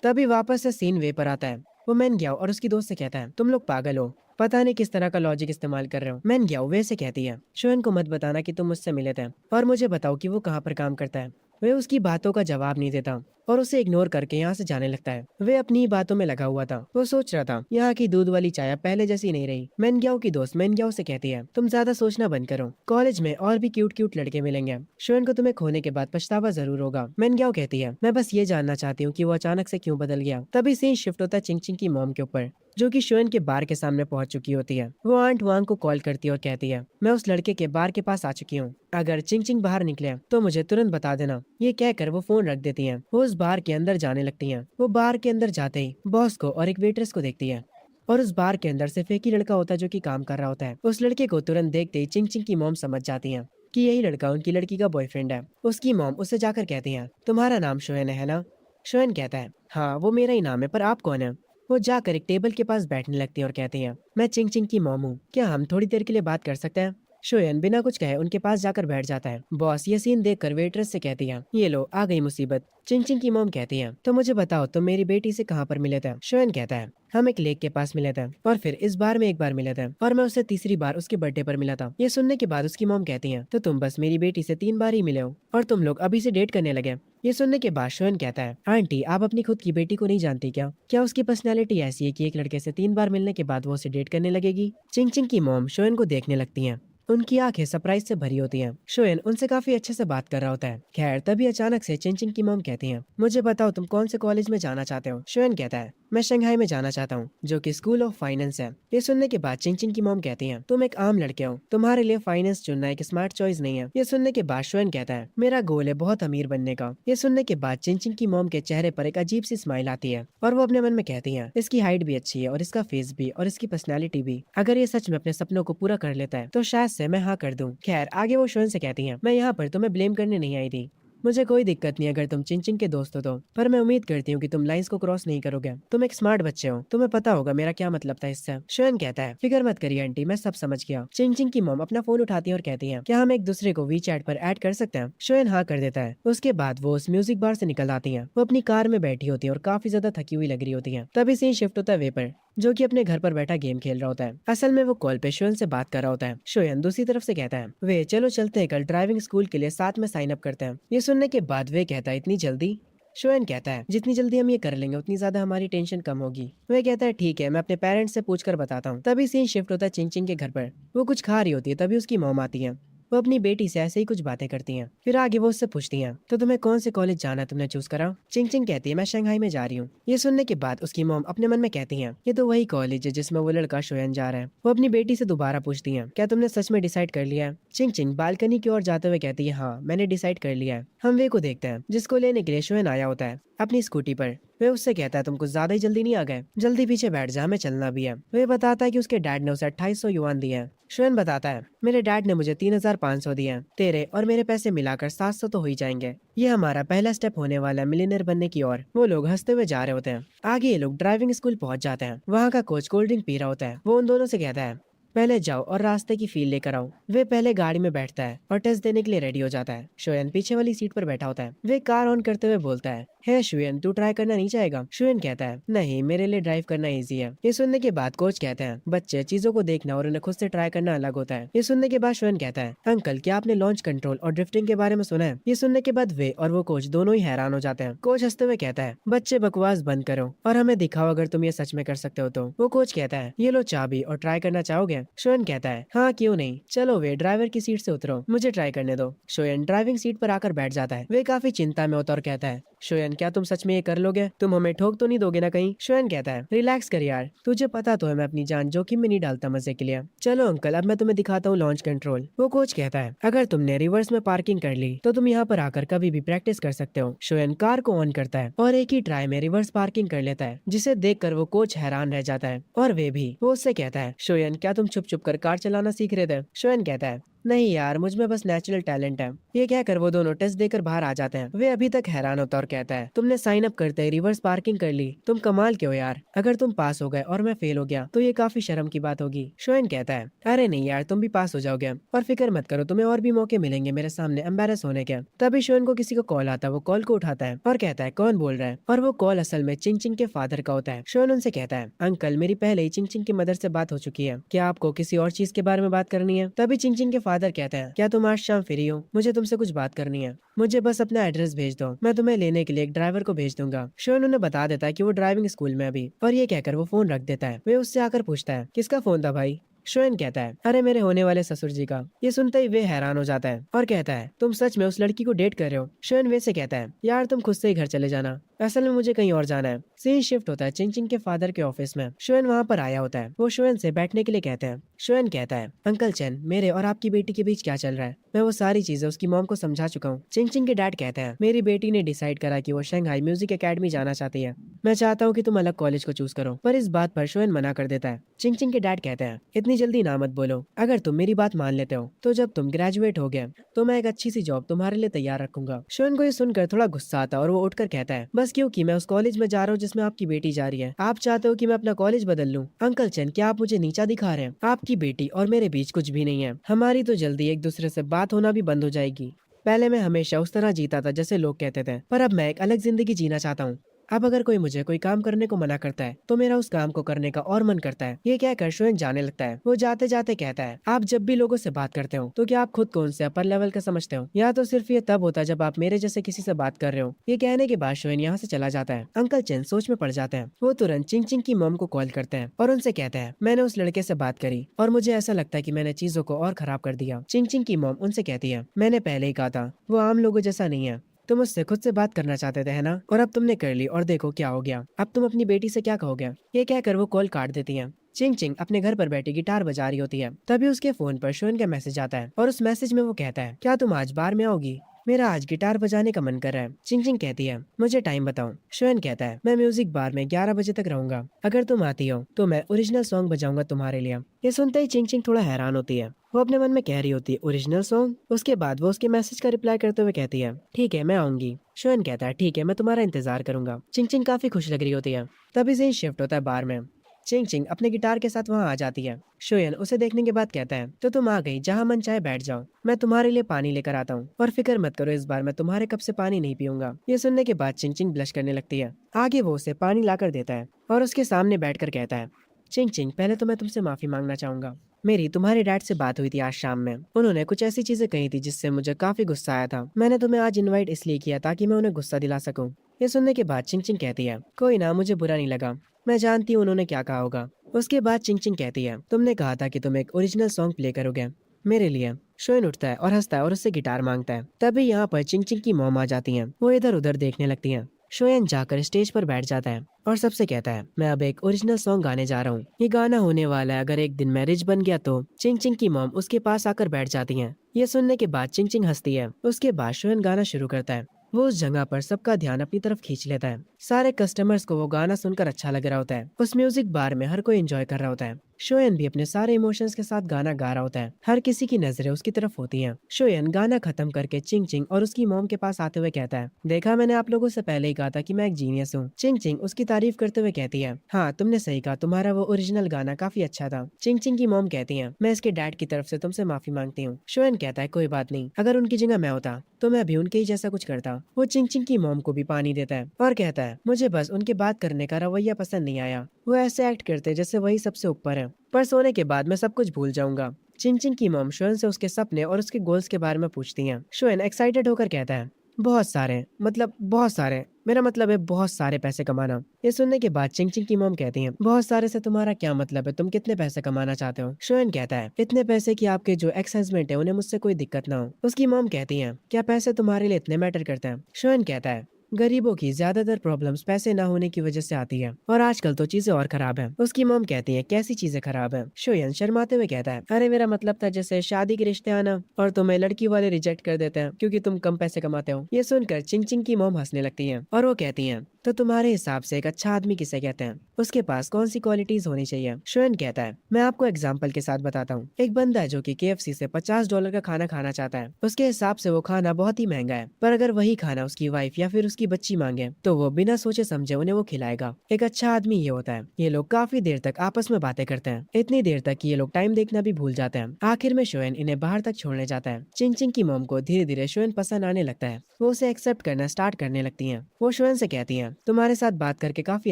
तभी वापस से सीन वे पर आता है। वो मैन ग्याओ और उसकी दोस्त से कहता है, तुम लोग पागल हो, पता नहीं किस तरह का लॉजिक इस्तेमाल कर रहे हो। मैन ग्याओ वे से कहती है, शोयन को मत बताना कि तुम मुझसे मिले थे और मुझे बताओ कि वो कहाँ पर काम करता है। वे उसकी बातों का जवाब नहीं देता और उसे इग्नोर करके यहाँ से जाने लगता है। वे अपनी ही बातों में लगा हुआ था। वो सोच रहा था, यहाँ की दूध वाली चाय अब पहले जैसी नहीं रही। मेनग्याओ की दोस्त मेनग्याओ से कहती है, तुम ज्यादा सोचना बंद करो, कॉलेज में और भी क्यूट क्यूट लड़के मिलेंगे। शोयन को तुम्हें खोने के बाद पछतावा जरूर होगा। मेनग्याओ कहती है, मैं बस ये जानना चाहती हूँ कि वो अचानक से क्यों बदल गया। तभी सीन शिफ्ट होता है चिंग चिंग की मॉम के ऊपर, जो कि शोयन के बार के सामने पहुंच चुकी होती है। वो आंट वांग को कॉल करती है और कहती है, मैं उस लड़के के बार के पास आ चुकी हूँ, अगर चिंग चिंग बाहर निकले तो मुझे तुरंत बता देना। ये कहकर वो फोन रख देती हैं। वो उस बार के अंदर जाने लगती हैं। वो बार के अंदर जाते ही बॉस को और एक वेट्रेस को देखती है और उस बार के अंदर सिर्फ एक ही लड़का होता है जो कि काम कर रहा होता है। उस लड़के को तुरंत देखते ही चिंग चिंग की मॉम समझ जाती है कि यही लड़का उनकी लड़की का बॉयफ्रेंड है। उसकी मॉम उससे जाकर कहती है, तुम्हारा नाम शोयन है ना। शोयन कहता है, हाँ वो मेरा ही नाम है, पर आप कौन है। वो जाकर एक टेबल के पास बैठने लगती है और कहती है, मैं चिंग चिंग की मॉम हूँ, क्या हम थोड़ी देर के लिए बात कर सकते हैं। शोयन बिना कुछ कहे उनके पास जाकर बैठ जाता है। बॉस ये सीन देखकर वेट्रेस से कहती है, ये लो आ गई मुसीबत। चिंग चिंग की मॉम कहती है, तो मुझे बताओ तुम मेरी बेटी से कहाँ पर मिले थे? शोयन कहता है, हम एक लेक के पास मिले थे और फिर इस बार में एक बार मिले थे और मैं उससे तीसरी बार उसके बर्थडे पर मिला था। ये सुनने के बाद उसकी मॉम कहती है, तो तुम बस मेरी बेटी से 3 बार ही मिले हो और तुम लोग अभी से डेट करने लगे? ये सुनने के बाद शोयन कहता है, आंटी आप अपनी खुद की बेटी को नहीं जानती क्या? क्या उसकी पर्सनैलिटी ऐसी है कि एक लड़के से 3 बार मिलने के बाद वो उसे डेट करने लगेगी? चिंग चिंग की मॉम शोयन को देखने लगती है। उनकी आंखें सरप्राइज से भरी होती हैं। शोयन उनसे काफी अच्छे से बात कर रहा होता है। खैर तभी अचानक से चिंग चिंग की मॉम कहती हैं, मुझे बताओ तुम कौन से कॉलेज में जाना चाहते हो? शोयन कहता है, मैं शंघाई में जाना चाहता हूँ, जो कि स्कूल ऑफ फाइनेंस है। ये सुनने के बाद चिंग चिंग की मॉम कहती हैं, तुम एक आम लड़के हो, तुम्हारे लिए फाइनेंस चुनना एक स्मार्ट चॉइस नहीं है। ये सुनने के बाद शोयन कहता है, मेरा गोल है बहुत अमीर बनने का। ये सुनने के बाद चिंग चिंग की मॉम के चेहरे पर एक अजीब सी स्माइल आती है और वो अपने मन में कहती है, इसकी हाइट भी अच्छी है और इसका फेस भी और इसकी पर्सनैलिटी भी। अगर ये सच में अपने सपनों को पूरा कर लेता है तो शायद से मैं हाँ कर दूं। खैर आगे वो शोयन से कहती हैं, मैं यहाँ पर तुम्हें ब्लेम करने नहीं आई थी। मुझे कोई दिक्कत नहीं अगर तुम चिंग चिंग के दोस्त हो तो, पर मैं उम्मीद करती हूँ कि तुम लाइंस को क्रॉस नहीं करोगे। तुम एक स्मार्ट बच्चे हो, तुम्हें पता होगा मेरा क्या मतलब था इससे। शोयन कहता है, फिक्र मत करिए आंटी, मैं सब समझ गया। चिंग चिंग की मॉम अपना फोन उठाती है और कहती है, क्या हम एक दूसरे को वी चैट पर ऐड कर सकते हैं? शोयन हाँ कर देता है। उसके बाद वो उस म्यूजिक बार से निकल आती है। वो अपनी कार में बैठी होती है और काफी ज्यादा थकी हुई लग रही होती है। तभी सीन शिफ्ट होता है वे पर, जो कि अपने घर पर बैठा गेम खेल रहा होता है। असल में वो कॉल पे शोयन से बात कर रहा होता है। शोयन दूसरी तरफ से कहता है, वे चलो चलते हैं, कल ड्राइविंग स्कूल के लिए साथ में साइन अप करते हैं। ये सुनने के बाद वे कहता है, इतनी जल्दी? शोयन कहता है, जितनी जल्दी हम ये कर लेंगे उतनी ज्यादा हमारी टेंशन कम होगी। वे कहता है, ठीक है मैं अपने पेरेंट्स से पूछकर बताता हूँ। तभी सीन शिफ्ट होता है चिंग चिंग के घर पर। वो कुछ खा रही होती है, तभी उसकी मॉम आती है। वो अपनी बेटी से ऐसे ही कुछ बातें करती हैं। फिर आगे वो उससे पूछती हैं, तो तुम्हें कौन से कॉलेज जाना तुमने चूज करा? चिंग चिंग कहती है, मैं शंघाई में जा रही हूँ। ये सुनने के बाद उसकी मॉम अपने मन में कहती हैं, ये तो वही कॉलेज है जिसमें वो लड़का शोयन जा रहा है। वो अपनी बेटी से दोबारा पूछती हैं, क्या तुमने सच में डिसाइड कर लिया है? चिंग चिंग बालकनी की ओर जाते हुए कहती है, हाँ मैंने डिसाइड कर लिया है। हम वे को देखते हैं जिसको लेने के लिए शोयन आया होता है अपनी स्कूटी पर। वे उससे कहता है, तुम कुछ ज्यादा ही जल्दी नहीं आ गए? जल्दी पीछे बैठ जा, हमें चलना भी है। वे बताता है कि उसके डैड ने उसे 2800 युआन दिए हैं। शोयन बताता है, मेरे डैड ने मुझे 3500 दिए हैं। तेरे और मेरे पैसे मिलाकर 700 तो हो ही जाएंगे। ये हमारा पहला स्टेप होने वाला है मिलियनर बनने की ओर। वो लोग हंसते हुए जा रहे होते हैं। आगे ये लोग ड्राइविंग स्कूल पहुंच जाते हैं। वहाँ का कोच कोल्ड ड्रिंक पी रहा होता है। वो उन दोनों से कहता है, पहले जाओ और रास्ते की फील लेकर आओ। वे पहले गाड़ी में बैठता है और टेस्ट देने के लिए रेडी हो जाता है। शोयन पीछे वाली सीट पर बैठा होता है। वे कार ऑन करते हुए बोलता है, हे शोयन तू ट्राई करना नहीं चाहेगा? शोयन कहता है, नहीं मेरे लिए ड्राइव करना इजी है। ये सुनने के बाद कोच कहते हैं, बच्चे चीजों को देखना और उन्हें खुद से ट्राई करना अलग होता है। ये सुनने के बाद शोयन कहता है, अंकल क्या आपने लॉन्च कंट्रोल और ड्रिफ्टिंग के बारे में सुना है? ये सुनने के बाद वे और वो कोच दोनों ही हैरान हो जाते हैं। कोच हंसते हुए कहता है, बच्चे बकवास बंद करो और हमें दिखाओ अगर तुम ये सच में कर सकते हो तो। वो कोच कहता है, ये लो चाबी और ट्राई करना चाहोगे? शोयन कहता है, हाँ क्यों नहीं, चलो वे ड्राइवर की सीट से उतरो, मुझे ट्राई करने दो। शोयन ड्राइविंग सीट पर आकर बैठ जाता है। वे काफी चिंता में होता और कहता है, शोयन क्या तुम सच में ये कर लोगे? तुम हमें ठोक तो नहीं दोगे ना कहीं? शोयन कहता है, रिलैक्स कर यार, तुझे पता तो है मैं अपनी जान जोखिम में नहीं डालता मजे के लिए। चलो अंकल अब मैं तुम्हें दिखाता हूँ लॉन्च कंट्रोल। वो कोच कहता है, अगर तुमने रिवर्स में पार्किंग कर ली तो तुम यहाँ पर आकर कभी भी प्रैक्टिस कर सकते हो। शोयन कार को ऑन करता है और एक ही ट्राई में रिवर्स पार्किंग कर लेता है, जिसे देखकर वो कोच हैरान रह जाता है और वे भी। वो उससे कहता है, शोयन क्या तुम छुप छुप कर कार चलाना सीख रहे थे? शोयन कहता है, नहीं यार मुझ में बस नेचुरल टैलेंट है। ये कहकर वो दोनों टेस्ट देकर बाहर आ जाते हैं। वे अभी तक हैरान होता और कहता है, तुमने साइन अप करते ही रिवर्स पार्किंग कर ली, तुम कमाल के हो यार। अगर तुम पास हो गए और मैं फेल हो गया तो ये काफी शर्म की बात होगी। शोयन कहता है, अरे नहीं यार तुम भी पास हो जाओगे और फिक्र मत करो, तुम्हें और भी मौके मिलेंगे मेरे सामने एम्बेरस होने के। तभी शोयन को किसी को कॉल आता है। वो कॉल को उठाता है और कहता है, कौन बोल रहा है? और वो कॉल असल में चिंग चिंग के फादर का होता है। शोयन उनसे कहता है, अंकल मेरी पहले ही चिंग चिंग की मदर से बात हो चुकी है, क्या आपको किसी और चीज के बारे में बात करनी है? तभी चिंग चिंग के फादर कहते हैं, क्या तुम आज शाम फ्री हो? मुझे तुमसे कुछ बात करनी है, मुझे बस अपना एड्रेस भेज दो, मैं तुम्हें लेने के लिए एक ड्राइवर को भेज दूंगा। शोयन उन्हें बता देता है कि वो ड्राइविंग स्कूल में अभी, और ये कहकर वो फोन रख देता है। वे उससे आकर पूछता है, किसका फोन था भाई? शोयन कहता है, अरे मेरे होने वाले ससुर जी का। ये सुनते ही वे हैरान हो जाता है और कहता है, तुम सच में उस लड़की को डेट कर रहे हो? शोयन वे से कहता है, यार तुम खुद से ही घर चले जाना, असल में मुझे कहीं और जाना है। सीन शिफ्ट होता है चिंग चिंग के फादर के ऑफिस में। शोयन वहाँ पर आया होता है। वो शोयन से बैठने के लिए कहते हैं। शोयन कहता है, अंकल चैन मेरे और आपकी बेटी के बीच क्या चल रहा है? मैं वो सारी चीजें उसकी मॉम को समझा चुका हूँ। चिंग चिंग के डैड कहते हैं, मेरी बेटी ने डिसाइड करा कि वो शंघाई म्यूजिक एकेडमी जाना चाहती है। मैं चाहता हूँ कि तुम अलग कॉलेज को चूज करो, पर इस बात पर शोयन मना कर देता है। चिंग चिंग के डैड कहते हैं, इतनी जल्दी ना मत बोलो, अगर तुम मेरी बात मान लेते हो तो जब तुम ग्रेजुएट हो गए तो मैं एक अच्छी सी जॉब तुम्हारे लिए तैयार रखूंगा। शोयन को ये सुनकर थोड़ा गुस्सा आता और वो उठकर कहता है, बस बस क्योंकि मैं उस कॉलेज में जा रहा हूँ जिसमें आपकी बेटी जा रही है। आप चाहते हो कि मैं अपना कॉलेज बदल लूं? अंकल चेन, क्या आप मुझे नीचा दिखा रहे हैं? आपकी बेटी और मेरे बीच कुछ भी नहीं है। हमारी तो जल्दी एक दूसरे से बात होना भी बंद हो जाएगी। पहले मैं हमेशा उस तरह जीता था जैसे लोग कहते थे, पर अब मैं एक अलग जिंदगी जीना चाहता हूँ। अब अगर कोई मुझे कोई काम करने को मना करता है तो मेरा उस काम को करने का और मन करता है। ये कहकर शोएन जाने लगता है। वो जाते जाते कहता है, आप जब भी लोगों से बात करते हो तो क्या आप खुद को उनसे अपर लेवल का समझते हो, या तो सिर्फ ये तब होता है जब आप मेरे जैसे किसी से बात कर रहे हो। ये कहने के बाद शोएन यहाँ से चला जाता है। अंकल चेन सोच में पड़ जाते हैं। वो तुरंत चिंग चिंग की मॉम को कॉल करते हैं और उनसे कहते हैं, मैंने उस लड़के से बात करी और मुझे ऐसा लगता है कि मैंने चीजों को और खराब कर दिया। चिंग चिंग की मॉम उनसे कहती है, मैंने पहले ही कहा था, वो आम लोगों जैसा नहीं है। तुम मुझसे खुद से बात करना चाहते थे, है ना? और अब तुमने कर ली और देखो क्या हो गया। अब तुम अपनी बेटी से क्या कहोगे? ये कहकर वो कॉल काट देती हैं। चिंग चिंग अपने घर पर बैठी गिटार बजा रही होती है। तभी उसके फोन पर शोन का मैसेज आता है और उस मैसेज में वो कहता है, क्या तुम आज बार में आओगी? मेरा आज गिटार बजाने का मन कर रहा है। चिंग चिंग कहती है, मुझे टाइम बताओ। शोएन कहता है, मैं म्यूजिक बार में 11 बजे तक रहूंगा। अगर तुम आती हो तो मैं ओरिजिनल सॉन्ग बजाऊंगा तुम्हारे लिए। ये सुनते ही चिंग चिंग थोड़ा हैरान होती है। वो अपने मन में कह रही होती है, ओरिजिनल सॉन्ग? उसके बाद वो उसके मैसेज का रिप्लाई करते हुए कहती है, ठीक है मैं आऊंगी। शोएन कहता है, ठीक है मैं तुम्हारा इंतजार करूंगा। चिंग चिंग काफी खुश लग रही होती है। तभी से ही शिफ्ट होता है बार में। चिंग चिंग अपने गिटार के साथ वहां आ जाती है। शोयन उसे देखने के बाद कहता है, तो तुम आ गई, जहां मन चाहे बैठ जाओ। मैं तुम्हारे लिए पानी लेकर आता हूँ और फिक्र मत करो, इस बार मैं तुम्हारे कप से पानी नहीं पीऊंगा। ये सुनने के बाद चिंग चिंग ब्लश करने लगती है। आगे वो उसे पानी लाकर देता है और उसके सामने बैठकर कहता है, चिंग चिंग पहले तो मैं तुमसे माफी मांगना चाहूंगा। मेरी तुम्हारे डैड से बात हुई थी आज शाम में। उन्होंने कुछ ऐसी चीजें कही थी जिससे मुझे काफी गुस्सा आया था। मैंने तुम्हें आज इनवाइट इसलिए किया ताकि मैं उन्हें गुस्सा दिला सकूं। ये सुनने के बाद चिंग चिंग कहती है, कोई ना, मुझे बुरा नहीं लगा। मैं जानती हूँ उन्होंने क्या कहा होगा। उसके बाद चिंग चिंग कहती है, तुमने कहा था कि तुम एक ओरिजिनल सॉन्ग प्ले करोगे मेरे लिए। शोएन उठता है और हंसता है और उससे गिटार मांगता है। तभी यहाँ पर चिंग चिंग की मॉम आ जाती हैं। वो इधर उधर देखने लगती हैं। शोएन जाकर स्टेज पर बैठ जाता है और सबसे कहता है, मैं अब एक ओरिजिनल सॉन्ग गाने जा रहा हूँ। ये गाना होने वाला है, अगर एक दिन मैरिज बन गया तो। चिंग चिंग की मॉम उसके पास आकर बैठ जाती हैं। ये सुनने के बाद चिंग चिंग हंसती है। उसके बाद शोएन गाना शुरू करता है। वो उस जगह पर सबका ध्यान अपनी तरफ खींच लेता है। सारे कस्टमर्स को वो गाना सुनकर अच्छा लग रहा होता है। उस म्यूजिक बार में हर कोई एंजॉय कर रहा होता है। शोयन भी अपने सारे इमोशंस के साथ गाना गा रहा होता है। हर किसी की नजरें उसकी तरफ होती हैं। शोयन गाना खत्म करके चिंग चिंग और उसकी मॉम के पास आते हुए कहता है, देखा, मैंने आप लोगों से पहले ही कहा था कि मैं एक जीनियस हूँ। चिंग चिंग उसकी तारीफ करते हुए कहती है, हाँ तुमने सही कहा, तुम्हारा वो ओरिजिनल गाना काफी अच्छा था। चिंग चिंग की मॉम कहती है, मैं इसके डैड की तरफ से तुमसे माफी मांगती हूँ। शोयन कहता है, कोई बात नहीं, अगर उनकी जगह मैं होता तो मैं भी उनके ही जैसा कुछ करता। वो चिंग चिंग की मॉम को भी पानी देता है और कहता है, मुझे बस उनके बात करने का रवैया पसंद नहीं आया। वो ऐसे एक्ट करते जैसे वही सबसे ऊपर है, पर सोने के बाद मैं सब कुछ भूल जाऊंगा। चिंग चिंग की मॉम शोएन से उसके सपने और उसके गोल्स के बारे में पूछती हैं। शोएन एक्साइटेड होकर कहता है, बहुत सारे, मतलब बहुत सारे, मेरा मतलब है बहुत सारे पैसे कमाना। ये सुनने के बाद चिंग चिंग की मॉम कहती हैं, बहुत सारे से तुम्हारा क्या मतलब है, तुम कितने पैसे कमाना चाहते हो? शोएन कहता है, इतने पैसे कि आपके जो एक्स हस्बैंड है उन्हें मुझसे कोई दिक्कत ना हो। उसकी मॉम कहती है, क्या पैसे तुम्हारे लिए इतने मैटर करते हैं? शोएन कहता है, गरीबों की ज्यादातर प्रॉब्लम्स पैसे ना होने की वजह से आती है और आजकल तो चीजें और खराब है। उसकी मॉम कहती है, कैसी चीजें खराब है? शोयन शर्माते हुए कहता है, अरे मेरा मतलब था जैसे शादी के रिश्ते आना और तुम्हें लड़की वाले रिजेक्ट कर देते हैं क्योंकि तुम कम पैसे कमाते हो। ये सुनकर चिंग चिंग की मॉम हंसने लगती है और वो कहती है, तो तुम्हारे हिसाब से एक अच्छा आदमी किसे कहते हैं? उसके पास कौन सी क्वालिटीज होनी चाहिए? शोएन कहता है, मैं आपको एग्जाम्पल के साथ बताता हूँ। एक बंदा है जो कि KFC से $50 का खाना खाना चाहता है। उसके हिसाब से वो खाना बहुत ही महंगा है, पर अगर वही खाना उसकी वाइफ या फिर उसकी बच्ची मांगे तो वो बिना सोचे समझे उन्हें वो खिलाएगा। एक अच्छा आदमी ये होता है। ये लोग काफी देर तक आपस में बातें करते हैं, इतनी देर तक कि ये लोग टाइम देखना भी भूल जाते हैं। आखिर में शोएन इन्हें बाहर तक छोड़ने जाता है। चिंग चिंग की मॉम को धीरे धीरे शोएन पसंद आने लगता है। वो उसे एक्सेप्ट करना स्टार्ट करने लगती है। वो शोएन से कहती है, तुम्हारे साथ बात करके काफी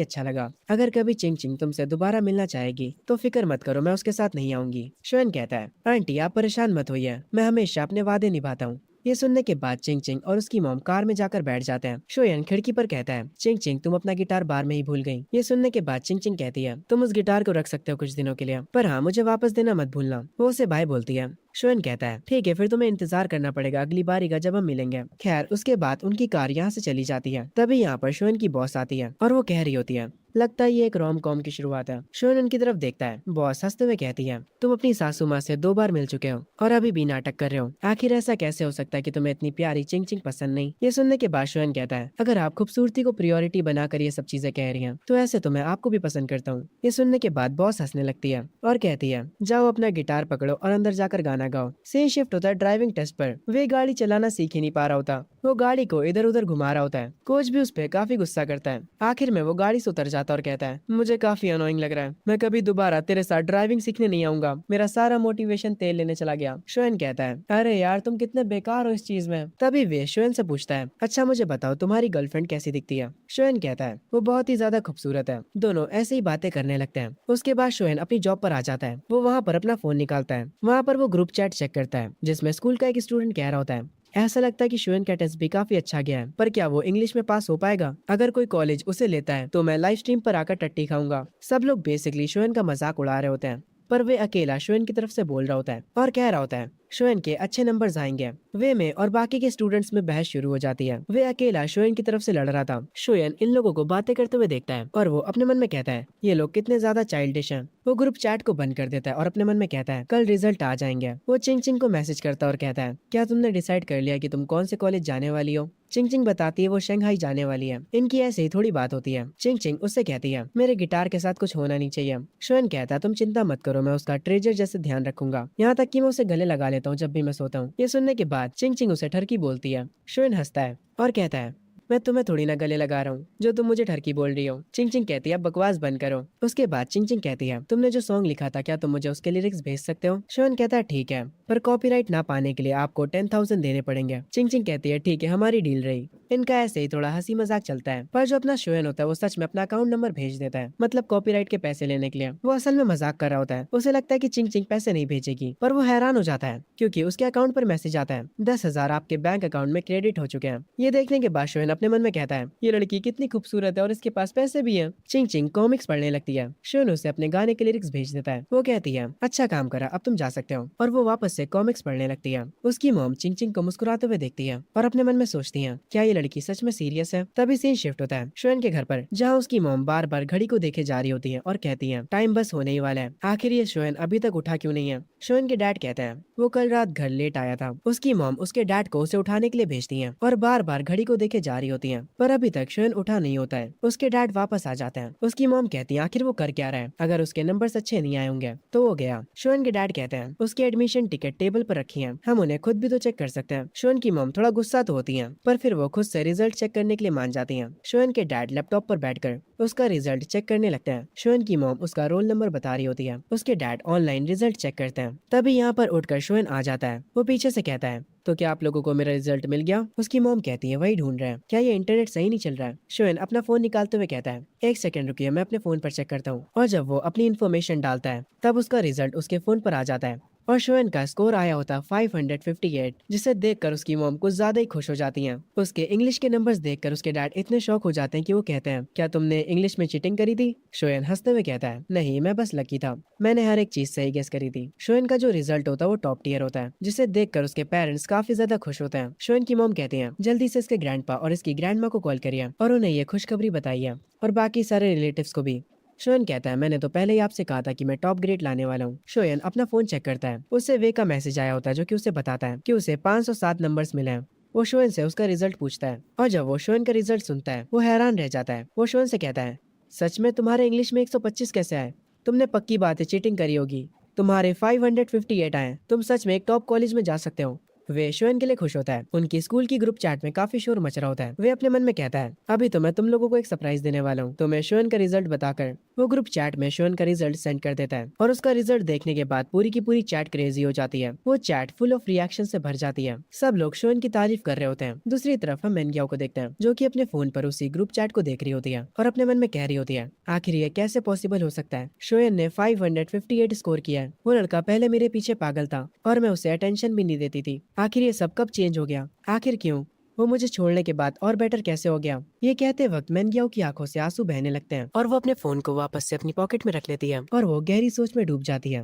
अच्छा लगा। अगर कभी चिंग चिंग तुमसे दोबारा मिलना चाहेगी तो फिक्र मत करो, मैं उसके साथ नहीं आऊंगी। शोएन कहता है, आंटी आप परेशान मत होइए, मैं हमेशा अपने वादे निभाता हूँ। ये सुनने के बाद चिंग चिंग और उसकी मॉम कार में जाकर बैठ जाते हैं। शोयन खिड़की पर कहता है, चिंग चिंग तुम अपना गिटार बार में ही भूल गई। ये सुनने के बाद चिंग चिंग कहती है, तुम उस गिटार को रख सकते हो कुछ दिनों के लिए, पर हाँ मुझे वापस देना मत भूलना। वो उसे बाय बोलती है। शोएन कहता है, ठीक है फिर तुम्हें इंतजार करना पड़ेगा अगली बारी का जब हम मिलेंगे। खैर उसके बाद उनकी कार यहाँ से चली जाती है। तभी यहाँ पर शोएन की बॉस आती है और वो कह रही होती है, लगता है ये एक रोम कॉम की शुरुआत है। शोएन उनकी तरफ देखता है। बॉस हंसते हुए कहती है, तुम अपनी सासू माँ से 2 बार मिल चुके हो और अभी भी नाटक कर रहे हो। आखिर ऐसा कैसे हो सकता है कि तुम्हें इतनी प्यारी चिंग चिंग पसंद नहीं? ये सुनने के बाद शोएन कहता है, अगर आप खूबसूरती को प्रायोरिटी बनाकर ये सब चीजें कह रही हैं तो ऐसे तो मैं आपको भी पसंद करता हूँ। ये सुनने के बाद बॉस हंसने लगती है और कहती है, जाओ अपना गिटार पकड़ो और अंदर जाकर गाना गाँव। सीन शिफ्ट होता है ड्राइविंग टेस्ट पर। वे गाड़ी चलाना सीख ही नहीं पा रहा होता। वो गाड़ी को इधर उधर घुमा रहा होता है। कोच भी उस पे काफी गुस्सा करता है। आखिर में वो गाड़ी से उतर जाता और कहता है, मुझे काफी अनोइंग लग रहा है, मैं कभी दोबारा तेरे साथ ड्राइविंग सीखने नहीं आऊंगा। मेरा सारा मोटिवेशन तेल लेने चला गया। शोएन कहता है, अरे यार तुम कितने बेकार हो इस चीज में। तभी वे शोएन से पूछता है, अच्छा मुझे बताओ तुम्हारी गर्लफ्रेंड कैसी दिखती है। शोएन कहता है, वो बहुत ही ज्यादा खूबसूरत है। दोनों ऐसे ही बातें करने लगते हैं। उसके बाद शोएन अपनी जॉब पर आ जाता है। वो वहाँ पर अपना फोन निकालता है। वहाँ पर वो ग्रुप चैट चेक करता है जिसमें स्कूल का एक स्टूडेंट कह रहा होता है, ऐसा लगता है कि शोएन का टेस्ट भी काफी अच्छा गया है, पर क्या वो इंग्लिश में पास हो पाएगा। अगर कोई कॉलेज उसे लेता है तो मैं लाइव स्ट्रीम पर आकर टट्टी खाऊंगा। सब लोग बेसिकली शोएन का मजाक उड़ा रहे होते हैं, पर वे अकेला शोएन की तरफ से बोल रहा होता है और कह रहा होता है, शोएन के अच्छे नंबर्स आएंगे। वे में और बाकी के स्टूडेंट्स में बहस शुरू हो जाती है। वे अकेला शोएन की तरफ से लड़ रहा था। शोएन इन लोगों को बातें करते हुए देखता है और वो अपने मन में कहता है, ये लोग कितने ज्यादा चाइल्डिश हैं। वो ग्रुप चैट को बंद कर देता है और अपने मन में कहता है, कल रिजल्ट आ जाएंगे। वो चिंग चिंग को मैसेज करता है और कहता है, क्या तुमने डिसाइड कर लिया कि तुम कौन से कॉलेज जाने वाली हो। चिंग चिंग बताती है वो शंघाई जाने वाली है। इनकी ऐसे ही थोड़ी बात होती है। चिंग चिंग उससे कहती है, मेरे गिटार के साथ कुछ होना नहीं चाहिए। शोएन कहता है, तुम चिंता मत करो, मैं उसका ट्रेजर जैसे ध्यान रखूंगा। यहाँ तक कि मैं उसे गले लगा लेता हूँ जब भी मैं सोता हूँ। ये सुनने के बाद चिंग चिंग उसे ठरकी बोलती है। शोएन हंसता है और कहता है, मैं तुम्हें थोड़ी ना गले लगा रहा हूँ जो तुम मुझे ठरकी बोल रही हो। चिंग चिंग कहती है, बकवास बंद करो। उसके बाद चिंग चिंग कहती है, तुमने जो सॉन्ग लिखा था क्या तुम मुझे उसके लिरिक्स भेज सकते हो। शोएन कहता है, ठीक है, पर कॉपीराइट ना पाने के लिए आपको 10,000 देने पड़ेंगे। चिंग चिंग कहती है, ठीक है, हमारी डील रही। इनका ऐसे ही थोड़ा हंसी मजाक चलता है, पर जो अपना शोएन होता है वो सच में अपना अकाउंट नंबर भेज देता है, मतलब कॉपीराइट के पैसे लेने के लिए। वो असल में मजाक कर रहा होता है। उसे लगता है कि चिंग चिंग पैसे नहीं भेजेगी, पर वो हैरान हो जाता है क्योंकि उसके अकाउंट पर मैसेज आता है, 10,000 आपके बैंक अकाउंट में क्रेडिट हो चुके हैं। ये देखने के बाद शोएन अपने मन में कहता है, ये लड़की कितनी खूबसूरत है और इसके पास पैसे भी हैं। चिंग चिंग कॉमिक्स पढ़ने लगती है। शोएन उसे अपने गाने के लिरिक्स भेज देता है। वो कहती है, अच्छा काम करा, अब तुम जा सकते हो। और वो वापस से कॉमिक्स पढ़ने लगती है। उसकी मॉम चिंग चिंग को मुस्कुराते हुए देखती है और अपने मन में सोचती है, क्या ये लड़की सच में सीरियस है। तभी सीन शिफ्ट होता है शोएन के घर पर, जहाँ उसकी मॉम बार बार घड़ी को देखे जा रही होती है और कहती है, टाइम बस होने ही वाला है। आखिर ये शोएन अभी तक उठा क्यों नहीं है। शोएन के डैड कहते हैं, वो कल रात घर लेट आया था। उसकी मॉम उसके डैड को उसे उठाने के लिए भेजती है और बार बार घड़ी को देखे जा रही होती है, पर अभी तक शोएन उठा नहीं होता है। उसके डैड वापस आ जाते हैं। उसकी मॉम कहती है, आखिर वो कर क्या रहा है, अगर उसके नंबर्स अच्छे नहीं आए होंगे तो वो गया। शोएन के डैड कहते हैं, उसकी एडमिशन टिकट टेबल पर रखी है, हम उन्हें खुद भी तो चेक कर सकते हैं। शोएन की मॉम थोड़ा गुस्सा तो होती है, पर फिर वो खुद से रिजल्ट चेक करने के लिए मान जाती है। शोएन के डैड लैपटॉप पर बैठकर उसका रिजल्ट चेक करने लगते हैं। शोएन की मॉम उसका रोल नंबर बता रही होती है। उसके डैड ऑनलाइन रिजल्ट चेक करते हैं। तभी यहाँ पर उठकर शोएन आ जाता है। वो पीछे से कहता है, तो क्या आप लोगों को मेरा रिजल्ट मिल गया। उसकी मॉम कहती है, वही ढूंढ रहे हैं, क्या ये इंटरनेट सही नहीं चल रहा है। शोएन अपना फोन निकालते हुए कहता है, एक सेकंड रुकिए, मैं अपने फोन पर चेक करता हूँ। और जब वो अपनी इन्फॉर्मेशन डालता है तब उसका रिजल्ट उसके फोन पर आ जाता है और शोएन का स्कोर आया होता 558, जिसे देखकर उसकी मॉम कुछ ज्यादा ही खुश हो जाती हैं। उसके इंग्लिश के नंबर्स देखकर उसके डैड इतने शौक हो जाते हैं कि वो कहते हैं, क्या तुमने इंग्लिश में चीटिंग करी थी। शोएन हंसते हुए कहता है, नहीं, मैं बस लकी था, मैंने हर एक चीज सही गेस करी थी। शोएन का जो रिजल्ट होता है वो टॉप टियर होता है, जिसे देखकर उसके पेरेंट्स काफी ज्यादा खुश होते हैं। शोएन की मॉम कहती है, जल्दी से इसके ग्रैंडपा और इसकी ग्रैंडमा को कॉल करिए और उन्हें ये खुशखबरी बताइए और बाकी सारे रिलेटिव्स को भी। शोएन कहता है, मैंने तो पहले ही आपसे कहा था कि मैं टॉप ग्रेड लाने वाला हूँ। शोएन अपना फोन चेक करता है। उससे वे का मैसेज आया होता है जो कि उसे बताता है कि उसे 507 नंबर्स मिले हैं। वो शोएन से उसका रिजल्ट पूछता है और जब वो शोएन का रिजल्ट सुनता है वो हैरान रह जाता है। वो शोएन से कहता है, सच में तुम्हारे इंग्लिश में 125 कैसे आए। तुमने पक्की बात है चीटिंग करी होगी। तुम्हारे 558 आए, तुम सच में एक टॉप कॉलेज में जा सकते हो। वे शोएन के लिए खुश होता है। उनकी स्कूल की ग्रुप चैट में काफी शोर मच रहा होता है। वे अपने मन में कहता है, अभी तो मैं तुम लोगों को एक सरप्राइज देने वाला हूँ। तो मैं शोएन का रिजल्ट बताकर वो ग्रुप चैट में शोएन का रिजल्ट सेंड कर देता है और उसका रिजल्ट देखने के बाद पूरी की पूरी चैट क्रेजी हो जाती है। वो चैट फुल ऑफ रिएक्शन से भर जाती है। सब लोग शोएन की तारीफ कर रहे होते हैं। दूसरी तरफ हम मेनग्याओ को देखते हैं जो कि अपने फोन पर उसी ग्रुप चैट को देख रही होती है और अपने मन में कह रही होती है, आखिर ये कैसे पॉसिबल हो सकता है। शोएन ने 558 स्कोर किया है। वो लड़का पहले मेरे पीछे पागल था और मैं उसे अटेंशन भी नहीं देती थी। आखिर ये सब कब चेंज हो गया, आखिर क्यों, वो मुझे छोड़ने के बाद और बेटर कैसे हो गया। ये कहते वक्त मेनग्याओ की आंखों से आंसू बहने लगते हैं और वो अपने फोन को वापस से अपनी पॉकेट में रख लेती है और वो गहरी सोच में डूब जाती है।